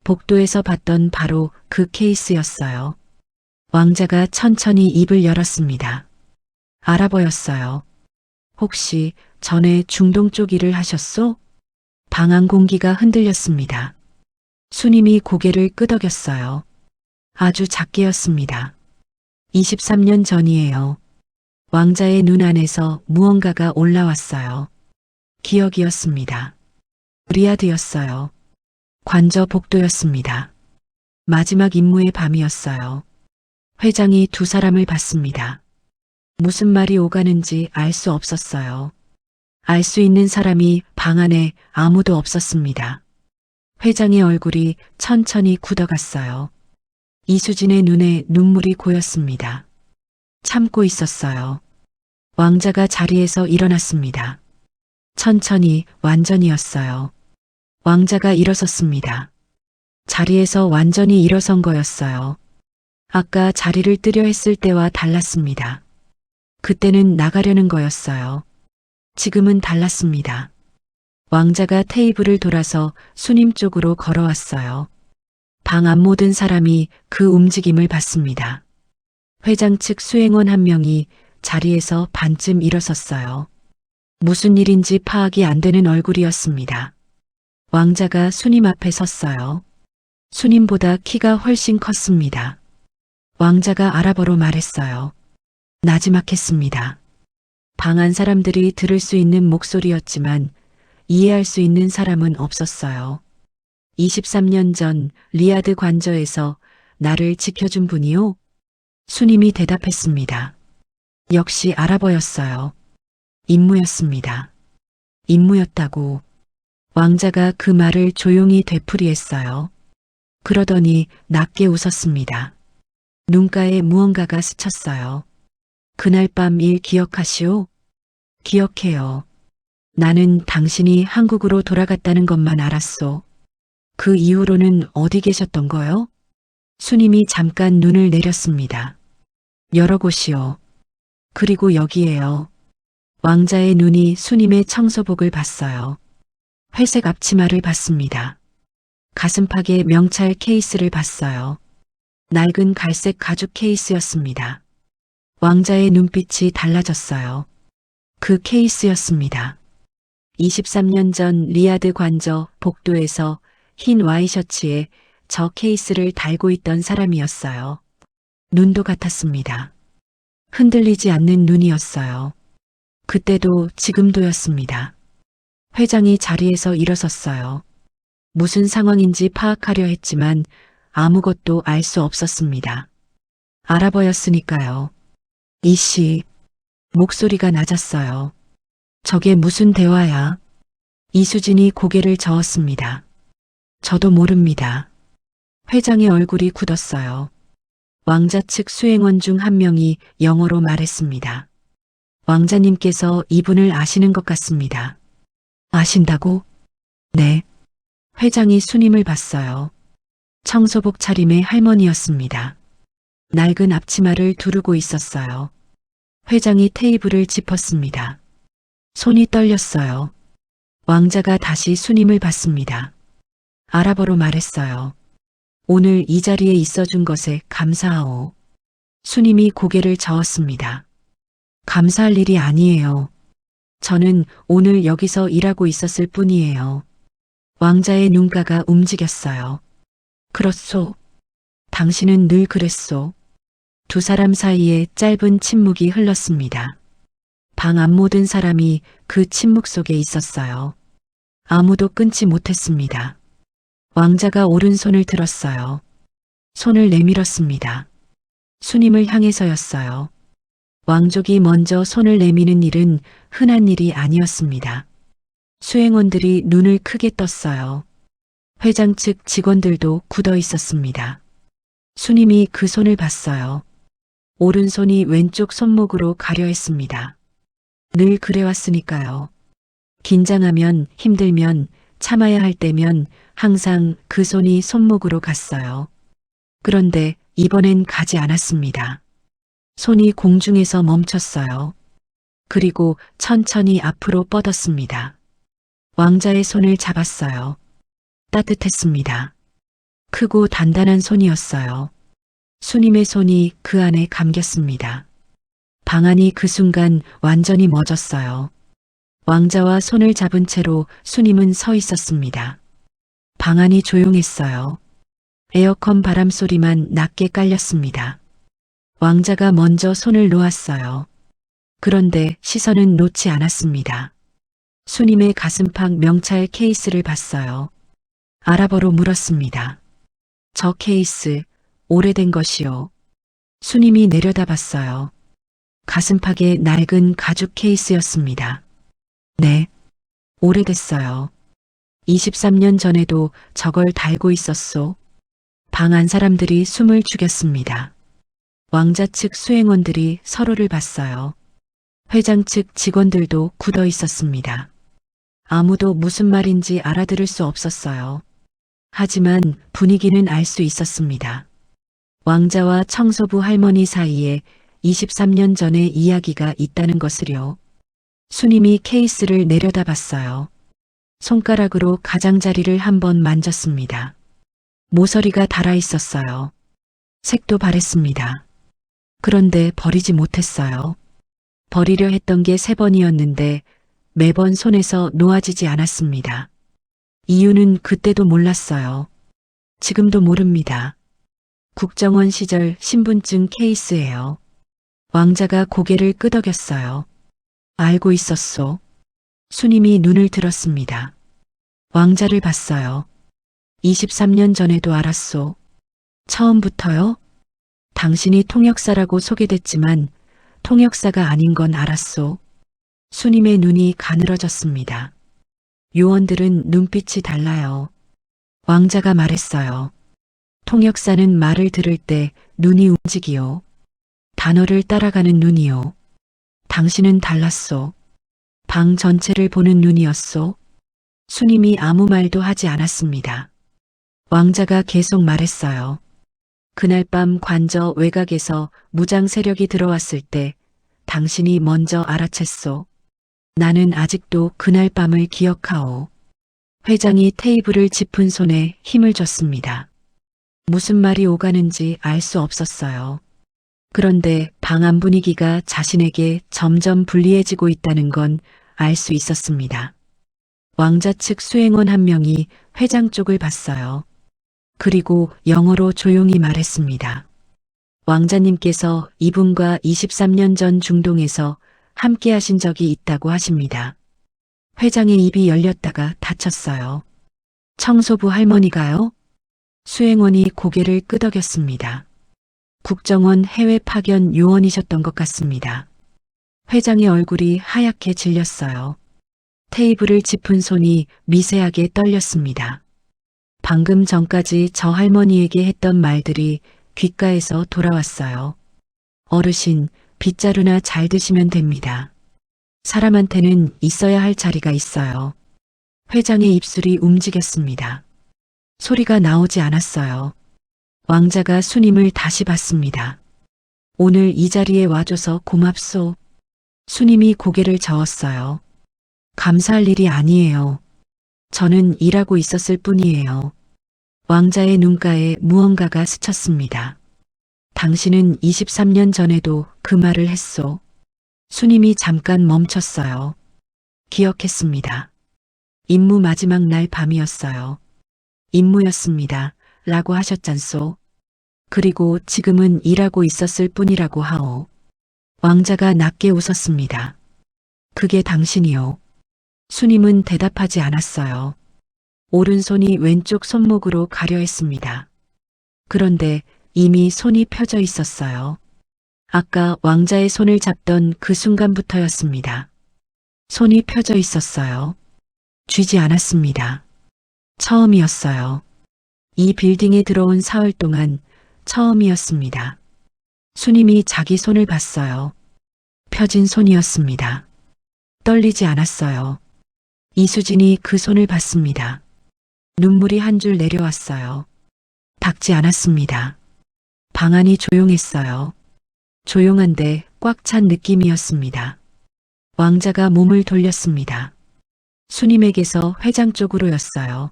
복도에서 봤던 바로 그 케이스였어요. 왕자가 천천히 입을 열었습니다. 알아보였어요. 혹시 전에 중동 쪽 일을 하셨소? 방 안 공기가 흔들렸습니다. 수님이 고개를 끄덕였어요. 아주 작게였습니다. 23년 전이에요. 왕자의 눈 안에서 무언가가 올라왔어요. 기억이었습니다. 리아드였어요. 관저 복도였습니다. 마지막 임무의 밤이었어요. 회장이 두 사람을 봤습니다. 무슨 말이 오가는지 알 수 없었어요. 알 수 있는 사람이 방 안에 아무도 없었습니다. 회장의 얼굴이 천천히 굳어갔어요. 이수진의 눈에 눈물이 고였습니다. 참고 있었어요. 왕자가 자리에서 일어났습니다. 천천히 완전히였어요. 왕자가 일어섰습니다. 자리에서 완전히 일어선 거였어요. 아까 자리를 뜨려 했을 때와 달랐습니다. 그때는 나가려는 거였어요. 지금은 달랐습니다. 왕자가 테이블을 돌아서 수님 쪽으로 걸어왔어요. 방 안 모든 사람이 그 움직임을 봤습니다. 회장 측 수행원 한 명이 자리에서 반쯤 일어섰어요. 무슨 일인지 파악이 안 되는 얼굴이었습니다. 왕자가 수님 앞에 섰어요. 수님보다 키가 훨씬 컸습니다. 왕자가 아랍어로 말했어요. 나지막했습니다. 방 안 사람들이 들을 수 있는 목소리였지만 이해할 수 있는 사람은 없었어요. 23년 전 리아드 관저에서 나를 지켜준 분이요? 수님이 대답했습니다. 역시 아랍어였어요. 임무였습니다. 임무였다고. 왕자가 그 말을 조용히 되풀이했어요. 그러더니 낮게 웃었습니다. 눈가에 무언가가 스쳤어요. 그날 밤 일 기억하시오? 기억해요. 나는 당신이 한국으로 돌아갔다는 것만 알았소. 그 이후로는 어디 계셨던 거요? 수님이 잠깐 눈을 내렸습니다. 여러 곳이요. 그리고 여기에요. 왕자의 눈이 수님의 청소복을 봤어요. 회색 앞치마를 봤습니다. 가슴팍에 명찰 케이스를 봤어요. 낡은 갈색 가죽 케이스였습니다. 왕자의 눈빛이 달라졌어요. 그 케이스였습니다. 23년 전 리야드 관저 복도에서 흰 와이셔츠에 저 케이스를 달고 있던 사람이었어요. 눈도 같았습니다. 흔들리지 않는 눈이었어요. 그때도 지금도였습니다. 회장이 자리에서 일어섰어요. 무슨 상황인지 파악하려 했지만 아무것도 알 수 없었습니다. 알아버렸으니까요. 이씨, 목소리가 낮았어요. 저게 무슨 대화야? 이수진이 고개를 저었습니다. 저도 모릅니다. 회장의 얼굴이 굳었어요. 왕자 측 수행원 중 한 명이 영어로 말했습니다. 왕자님께서 이분을 아시는 것 같습니다. 아신다고? 네. 회장이 순임을 봤어요. 청소복 차림의 할머니였습니다. 낡은 앞치마를 두르고 있었어요. 회장이 테이블을 짚었습니다. 손이 떨렸어요. 왕자가 다시 순임을 봤습니다. 아랍어로 말했어요. 오늘 이 자리에 있어준 것에 감사하오. 순임이 고개를 저었습니다. 감사할 일이 아니에요. 저는 오늘 여기서 일하고 있었을 뿐이에요. 왕자의 눈가가 움직였어요. 그렇소. 당신은 늘 그랬소. 두 사람 사이에 짧은 침묵이 흘렀습니다. 방 앞 모든 사람이 그 침묵 속에 있었어요. 아무도 끊지 못했습니다. 왕자가 오른손을 들었어요. 손을 내밀었습니다. 순임을 향해서였어요. 왕족이 먼저 손을 내미는 일은 흔한 일이 아니었습니다. 수행원들이 눈을 크게 떴어요. 회장 측 직원들도 굳어 있었습니다. 순임이 그 손을 봤어요. 오른손이 왼쪽 손목으로 가려 했습니다. 늘 그래왔으니까요. 긴장하면, 힘들면, 참아야 할 때면 항상 그 손이 손목으로 갔어요. 그런데 이번엔 가지 않았습니다. 손이 공중에서 멈췄어요. 그리고 천천히 앞으로 뻗었습니다. 왕자의 손을 잡았어요. 따뜻했습니다. 크고 단단한 손이었어요. 순임의 손이 그 안에 감겼습니다. 방 안이 그 순간 완전히 멎었어요. 왕자와 손을 잡은 채로 순임은 서 있었습니다. 방 안이 조용했어요. 에어컨 바람 소리만 낮게 깔렸습니다. 왕자가 먼저 손을 놓았어요. 그런데 시선은 놓지 않았습니다. 순임의 가슴팍 명찰 케이스를 봤어요. 아랍어로 물었습니다. 저 케이스, 오래된 것이요. 순임이 내려다봤어요. 가슴팍에 낡은 가죽 케이스였습니다. 네, 오래됐어요. 23년 전에도 저걸 달고 있었소. 방 안 사람들이 숨을 죽였습니다. 왕자 측 수행원들이 서로를 봤어요. 회장 측 직원들도 굳어 있었습니다. 아무도 무슨 말인지 알아들을 수 없었어요. 하지만 분위기는 알 수 있었습니다. 왕자와 청소부 할머니 사이에 23년 전의 이야기가 있다는 것을요. 순임이 케이스를 내려다봤어요. 손가락으로 가장자리를 한번 만졌습니다. 모서리가 달아 있었어요. 색도 바랬습니다. 그런데 버리지 못했어요. 버리려 했던 게 3번이었는데 매번 손에서 놓아지지 않았습니다. 이유는 그때도 몰랐어요. 지금도 모릅니다. 국정원 시절 신분증 케이스예요. 왕자가 고개를 끄덕였어요. 알고 있었소. 순임이 눈을 들었습니다. 왕자를 봤어요. 23년 전에도 알았소. 처음부터요? 당신이 통역사라고 소개됐지만 통역사가 아닌 건 알았소. 순임의 눈이 가늘어졌습니다. 요원들은 눈빛이 달라요. 왕자가 말했어요. 통역사는 말을 들을 때 눈이 움직이요. 단어를 따라가는 눈이요. 당신은 달랐소. 방 전체를 보는 눈이었소. 순임이 아무 말도 하지 않았습니다. 왕자가 계속 말했어요. 그날 밤 관저 외곽에서 무장 세력이 들어왔을 때 당신이 먼저 알아챘소. 나는 아직도 그날 밤을 기억하오. 회장이 테이블을 짚은 손에 힘을 줬습니다. 무슨 말이 오가는지 알 수 없었어요. 그런데 방 안 분위기가 자신에게 점점 불리해지고 있다는 건 알 수 있었습니다. 왕자 측 수행원 한 명이 회장 쪽을 봤어요. 그리고 영어로 조용히 말했습니다. 왕자님께서 이분과 23년 전 중동에서 함께 하신 적이 있다고 하십니다. 회장의 입이 열렸다가 닫혔어요. 청소부 할머니가요? 수행원이 고개를 끄덕였습니다. 국정원 해외 파견 요원이셨던 것 같습니다. 회장의 얼굴이 하얗게 질렸어요. 테이블을 짚은 손이 미세하게 떨렸습니다. 방금 전까지 저 할머니에게 했던 말들이 귓가에서 돌아왔어요. 어르신, 빗자루나 잘 드시면 됩니다. 사람한테는 있어야 할 자리가 있어요. 회장의 입술이 움직였습니다. 소리가 나오지 않았어요. 왕자가 수님을 다시 봤습니다. 오늘 이 자리에 와줘서 고맙소. 수님이 고개를 저었어요. 감사할 일이 아니에요. 저는 일하고 있었을 뿐이에요. 왕자의 눈가에 무언가가 스쳤습니다. 당신은 23년 전에도 그 말을 했소. 수님이 잠깐 멈췄어요. 기억했습니다. 임무 마지막 날 밤이었어요. 임무였습니다. 라고 하셨잖소. 그리고 지금은 일하고 있었을 뿐이라고 하오. 왕자가 낮게 웃었습니다. 그게 당신이요. 수님은 대답하지 않았어요. 오른손이 왼쪽 손목으로 가려 했습니다. 그런데 이미 손이 펴져 있었어요. 아까 왕자의 손을 잡던 그 순간부터였습니다. 손이 펴져 있었어요. 쥐지 않았습니다. 처음이었어요. 이 빌딩에 들어온 사흘 동안 처음이었습니다. 수님이 자기 손을 봤어요. 펴진 손이었습니다. 떨리지 않았어요. 이수진이 그 손을 봤습니다. 눈물이 한 줄 내려왔어요. 닿지 않았습니다. 방 안이 조용했어요. 조용한데 꽉 찬 느낌이었습니다. 왕자가 몸을 돌렸습니다. 수님에게서 회장 쪽으로였어요.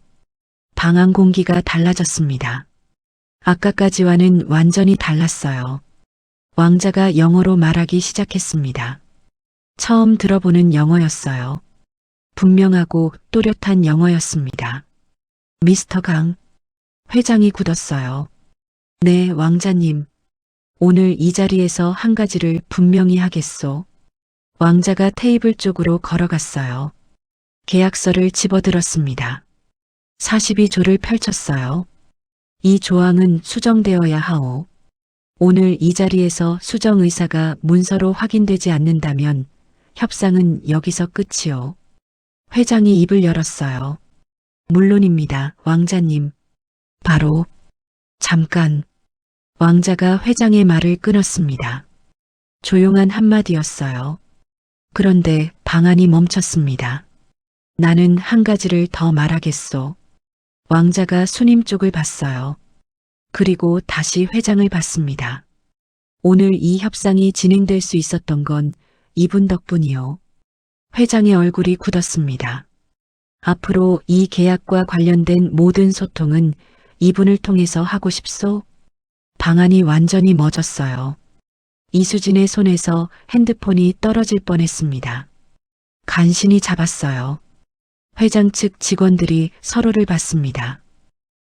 방 안 공기가 달라졌습니다. 아까까지와는 완전히 달랐어요. 왕자가 영어로 말하기 시작했습니다. 처음 들어보는 영어였어요. 분명하고 또렷한 영어였습니다. 미스터 강. 회장이 굳었어요. 네, 왕자님. 오늘 이 자리에서 한 가지를 분명히 하겠소. 왕자가 테이블 쪽으로 걸어갔어요. 계약서를 집어들었습니다. 42조를 펼쳤어요. 이 조항은 수정되어야 하오. 오늘 이 자리에서 수정 의사가 문서로 확인되지 않는다면 협상은 여기서 끝이오. 회장이 입을 열었어요. 물론입니다, 왕자님. 바로, 잠깐. 왕자가 회장의 말을 끊었습니다. 조용한 한마디였어요. 그런데 방안이 멈췄습니다. 나는 한 가지를 더 말하겠소. 왕자가 수님 쪽을 봤어요. 그리고 다시 회장을 봤습니다. 오늘 이 협상이 진행될 수 있었던 건 이분 덕분이요. 회장의 얼굴이 굳었습니다. 앞으로 이 계약과 관련된 모든 소통은 이분을 통해서 하고 싶소? 방안이 완전히 멎었어요. 이수진의 손에서 핸드폰이 떨어질 뻔했습니다. 간신히 잡았어요. 회장 측 직원들이 서로를 봤습니다.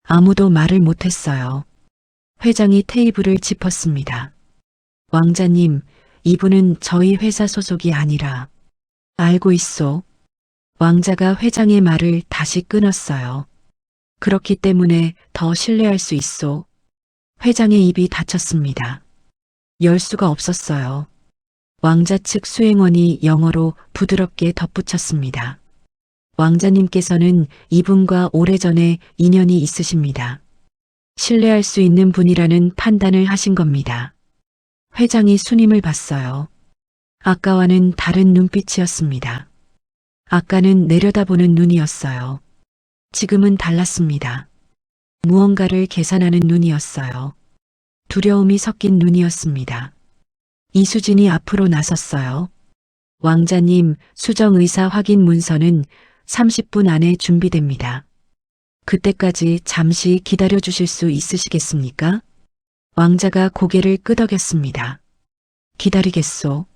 아무도 말을 못했어요. 회장이 테이블을 짚었습니다. 왕자님, 이분은 저희 회사 소속이 아니라 알고 있소. 왕자가 회장의 말을 다시 끊었어요. 그렇기 때문에 더 신뢰할 수 있소. 회장의 입이 닫혔습니다. 열 수가 없었어요. 왕자 측 수행원이 영어로 부드럽게 덧붙였습니다. 왕자님께서는 이분과 오래전에 인연이 있으십니다. 신뢰할 수 있는 분이라는 판단을 하신 겁니다. 회장이 수님을 봤어요. 아까와는 다른 눈빛이었습니다. 아까는 내려다보는 눈이었어요. 지금은 달랐습니다. 무언가를 계산하는 눈이었어요. 두려움이 섞인 눈이었습니다. 이수진이 앞으로 나섰어요. 왕자님, 수정 의사 확인 문서는 30분 안에 준비됩니다. 그때까지 잠시 기다려 주실 수 있으시겠습니까? 왕자가 고개를 끄덕였습니다. 기다리겠소.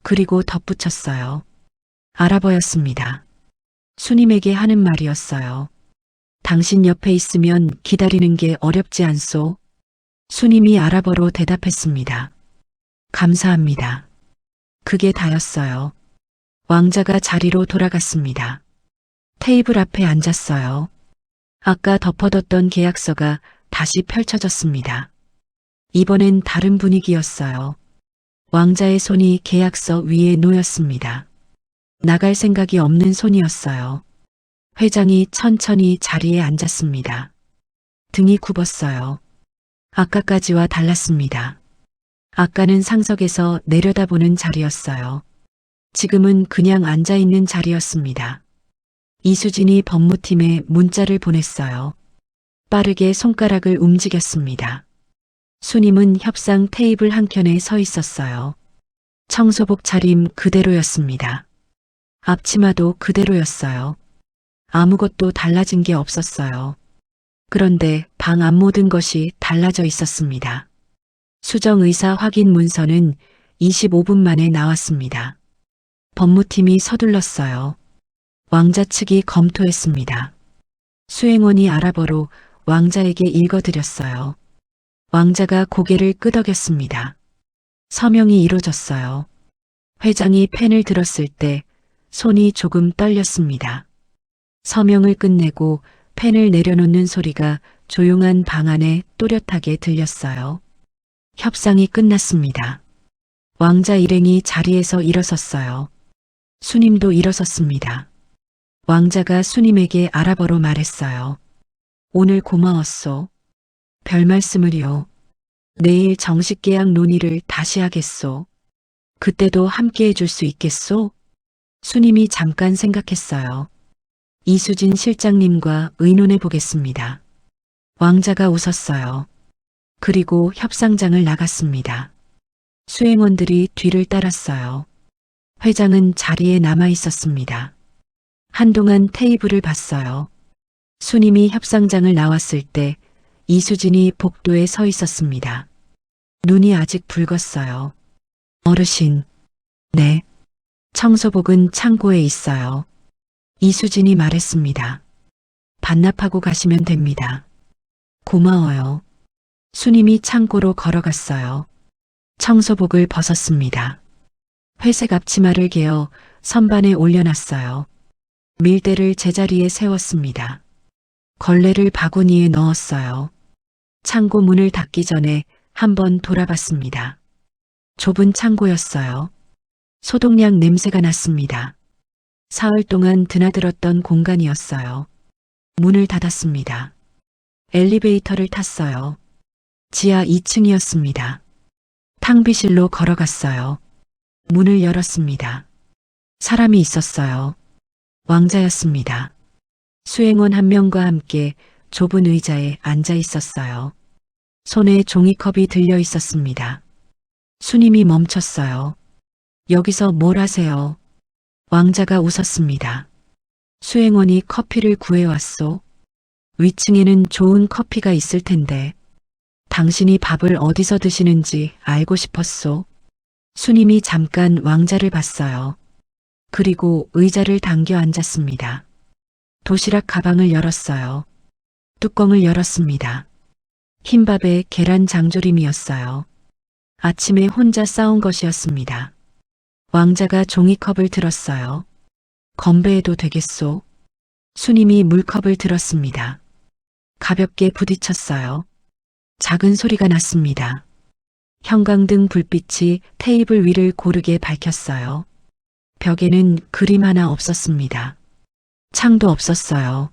그리고 덧붙였어요. 알아보였습니다. 수님에게 하는 말이었어요. 당신 옆에 있으면 기다리는 게 어렵지 않소? 수님이 아랍어로 대답했습니다. 감사합니다. 그게 다였어요. 왕자가 자리로 돌아갔습니다. 테이블 앞에 앉았어요. 아까 덮어뒀던 계약서가 다시 펼쳐졌습니다. 이번엔 다른 분위기였어요. 왕자의 손이 계약서 위에 놓였습니다. 나갈 생각이 없는 손이었어요. 회장이 천천히 자리에 앉았습니다. 등이 굽었어요. 아까까지와 달랐습니다. 아까는 상석에서 내려다보는 자리였어요. 지금은 그냥 앉아있는 자리였습니다. 이수진이 법무팀에 문자를 보냈어요. 빠르게 손가락을 움직였습니다. 수님은 협상 테이블 한켠에 서 있었어요. 청소복 차림 그대로였습니다. 앞치마도 그대로였어요. 아무것도 달라진 게 없었어요. 그런데 방 앞 모든 것이 달라져 있었습니다. 수정의사 확인 문서는 25분 만에 나왔습니다. 법무팀이 서둘렀어요. 왕자 측이 검토했습니다. 수행원이 아랍어로 왕자에게 읽어드렸어요. 왕자가 고개를 끄덕였습니다. 서명이 이루어졌어요. 회장이 펜을 들었을 때 손이 조금 떨렸습니다. 서명을 끝내고 펜을 내려놓는 소리가 조용한 방 안에 또렷하게 들렸어요. 협상이 끝났습니다. 왕자 일행이 자리에서 일어섰어요. 수님도 일어섰습니다. 왕자가 수님에게 아랍어로 말했어요. 오늘 고마웠소. 별 말씀을요. 내일 정식 계약 논의를 다시 하겠소. 그때도 함께 해줄 수 있겠소? 수님이 잠깐 생각했어요. 이수진 실장님과 의논해 보겠습니다. 왕자가 웃었어요. 그리고 협상장을 나갔습니다. 수행원들이 뒤를 따랐어요. 회장은 자리에 남아 있었습니다. 한동안 테이블을 봤어요. 수님이 협상장을 나왔을 때 이수진이 복도에 서 있었습니다. 눈이 아직 붉었어요. 어르신. 네. 청소복은 창고에 있어요. 이수진이 말했습니다. 반납하고 가시면 됩니다. 고마워요. 수님이 창고로 걸어갔어요. 청소복을 벗었습니다. 회색 앞치마를 개어 선반에 올려놨어요. 밀대를 제자리에 세웠습니다. 걸레를 바구니에 넣었어요. 창고 문을 닫기 전에 한번 돌아봤습니다. 좁은 창고였어요. 소독약 냄새가 났습니다. 사흘 동안 드나들었던 공간이었어요. 문을 닫았습니다. 엘리베이터를 탔어요. 지하 2층이었습니다. 탕비실로 걸어갔어요. 문을 열었습니다. 사람이 있었어요. 왕자였습니다. 수행원 한 명과 함께 좁은 의자에 앉아 있었어요. 손에 종이컵이 들려 있었습니다. 수님이 멈췄어요. 여기서 뭘 하세요? 왕자가 웃었습니다. 수행원이 커피를 구해왔소. 위층에는 좋은 커피가 있을 텐데. 당신이 밥을 어디서 드시는지 알고 싶었소. 수님이 잠깐 왕자를 봤어요. 그리고 의자를 당겨 앉았습니다. 도시락 가방을 열었어요. 뚜껑을 열었습니다. 흰밥에 계란 장조림이었어요. 아침에 혼자 싸운 것이었습니다. 왕자가 종이컵을 들었어요. 건배해도 되겠소? 수님이 물컵을 들었습니다. 가볍게 부딪혔어요. 작은 소리가 났습니다. 형광등 불빛이 테이블 위를 고르게 밝혔어요. 벽에는 그림 하나 없었습니다. 창도 없었어요.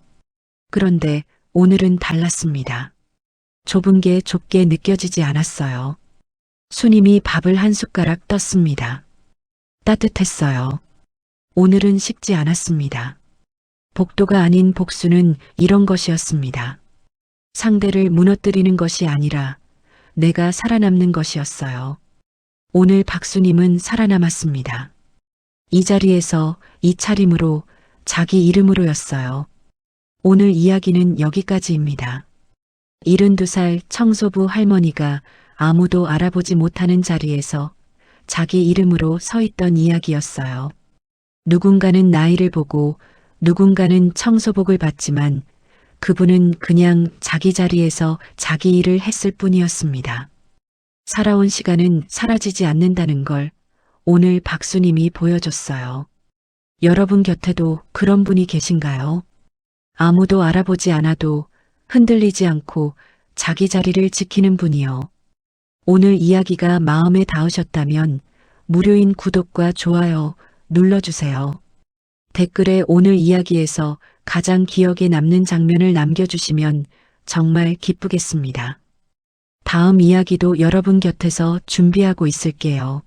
그런데 오늘은 달랐습니다. 좁은 게 좁게 느껴지지 않았어요. 수님이 밥을 한 숟가락 떴습니다. 따뜻했어요. 오늘은 식지 않았습니다. 복도가 아닌 복수는 이런 것이었습니다. 상대를 무너뜨리는 것이 아니라 내가 살아남는 것이었어요. 오늘 박수님은 살아남았습니다. 이 자리에서 이 차림으로 자기 이름으로였어요. 오늘 이야기는 여기까지입니다. 72살 청소부 할머니가 아무도 알아보지 못하는 자리에서 자기 이름으로 서 있던 이야기였어요. 누군가는 나이를 보고 누군가는 청소복을 봤지만 그분은 그냥 자기 자리에서 자기 일을 했을 뿐이었습니다. 살아온 시간은 사라지지 않는다는 걸 오늘 박수님이 보여줬어요. 여러분 곁에도 그런 분이 계신가요? 아무도 알아보지 않아도 흔들리지 않고 자기 자리를 지키는 분이요. 오늘 이야기가 마음에 닿으셨다면 무료인 구독과 좋아요 눌러주세요. 댓글에 오늘 이야기에서 가장 기억에 남는 장면을 남겨주시면 정말 기쁘겠습니다. 다음 이야기도 여러분 곁에서 준비하고 있을게요.